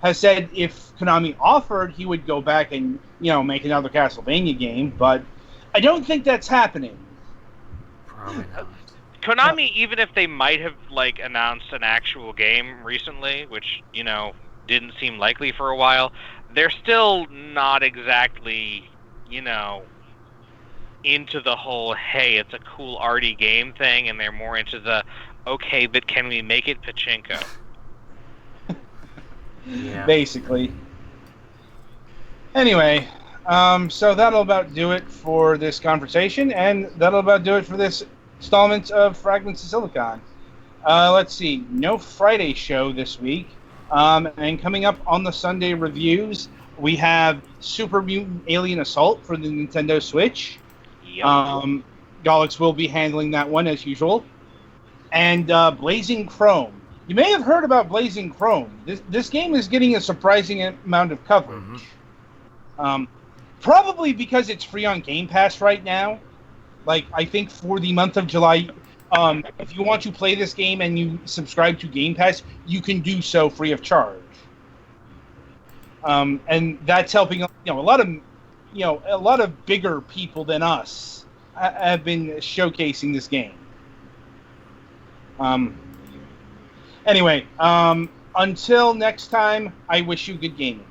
has said if Konami offered, he would go back and make another Castlevania game, but I don't think that's happening. Probably not. Konami, even if they might have announced an actual game recently, which didn't seem likely for a while, they're still not exactly into the whole hey, it's a cool arty game thing, and they're more into the okay, but can we make it pachinko? Yeah. Basically. Anyway, so that'll about do it for this conversation, and that'll about do it for this installment of Fragments of Silicon. Let's see, no Friday show this week, and coming up on the Sunday reviews, we have Super Mutant Alien Assault for the Nintendo Switch. Yep. Galax will be handling that one as usual, and Blazing Chrome. You may have heard about Blazing Chrome. This game is getting a surprising amount of coverage. Mm-hmm. Probably because it's free on Game Pass right now. I think for the month of July, if you want to play this game and you subscribe to Game Pass, you can do so free of charge. And that's helping. A lot of bigger people than us have been showcasing this game. Anyway, until next time, I wish you good gaming.